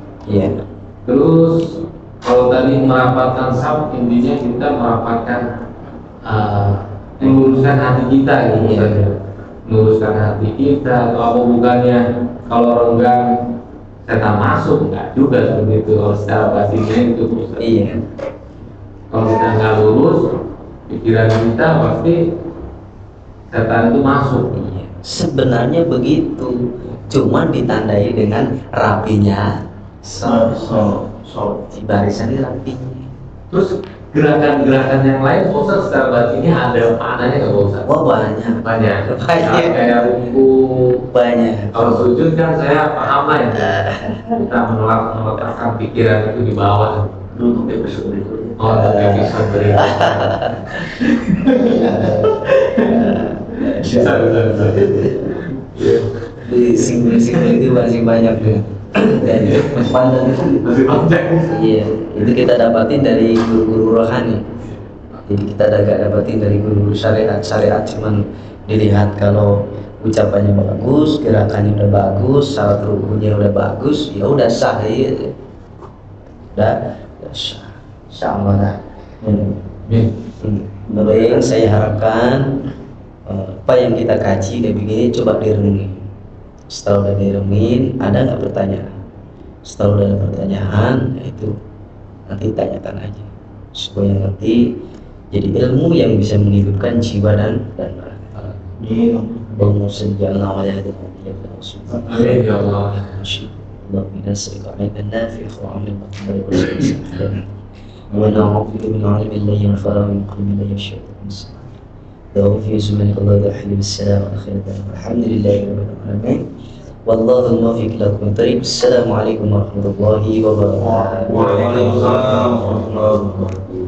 Terus kalau tadi merapatkan shaf, intinya kita merapatkan meluruskan hati kita gitu saja. Meluruskan hati kita, atau apa bukannya kalau renggang setan masuk, enggak juga seperti itu. Kalau secara batinnya itu kalau kita nggak lurus pikiran kita, pasti setan itu masuk. Sebenarnya begitu, cuman ditandai dengan rapinya di barisan ini rapinya. Terus gerakan-gerakan yang lain Pak Ustadz secara batinnya ada maknanya nggak Pak Ustadz? Wah banyak, Banyak. Banyak. Kayak ruku. banyak. Kalau sujud kan saya paham lah ya. Kita meletakkan pikiran itu di bawah. Untuk episode berikutnya. Oh, untuk episode berikutnya. Bisa. Di simbol-simbol itu masih banyak tuh. Dan Panjang itu Masih panjang. iya, itu kita dapatin dari guru-guru rohani. Jadi kita dapatin dari guru syariat. Syariat cuman dilihat kalau ucapannya bagus, gerakannya udah bagus, syarat rukunya udah bagus, ya udah sah ya. Udah sah. Insyaallah dah. Baik, saya harapkan apa yang kita kaji kayak begini coba direnungi. Setelah udah direnungin, ada nggak pertanyaan? Setelah udah ada pertanyaan, itu nanti tanyakan aja supaya nanti jadi ilmu yang bisa menghidupkan jiwa dan raga. Allahumma shalli ala Muhammad Amin ya Allah. Allahumma nas'aluka ilman nafi'an wa 'amalan mutaqabbal wa na'udzu bika min 'ilmin la yanfa'u wa min qalbin la yakhsha. توفي سبحانك الله وبحمده السلام عليكم الحمد لله رب العالمين والله الموفق لكم الطريق السلام عليكم ورحمة الله وبركاته. Waalaikumsalam warahmatullahi wabarakatuh.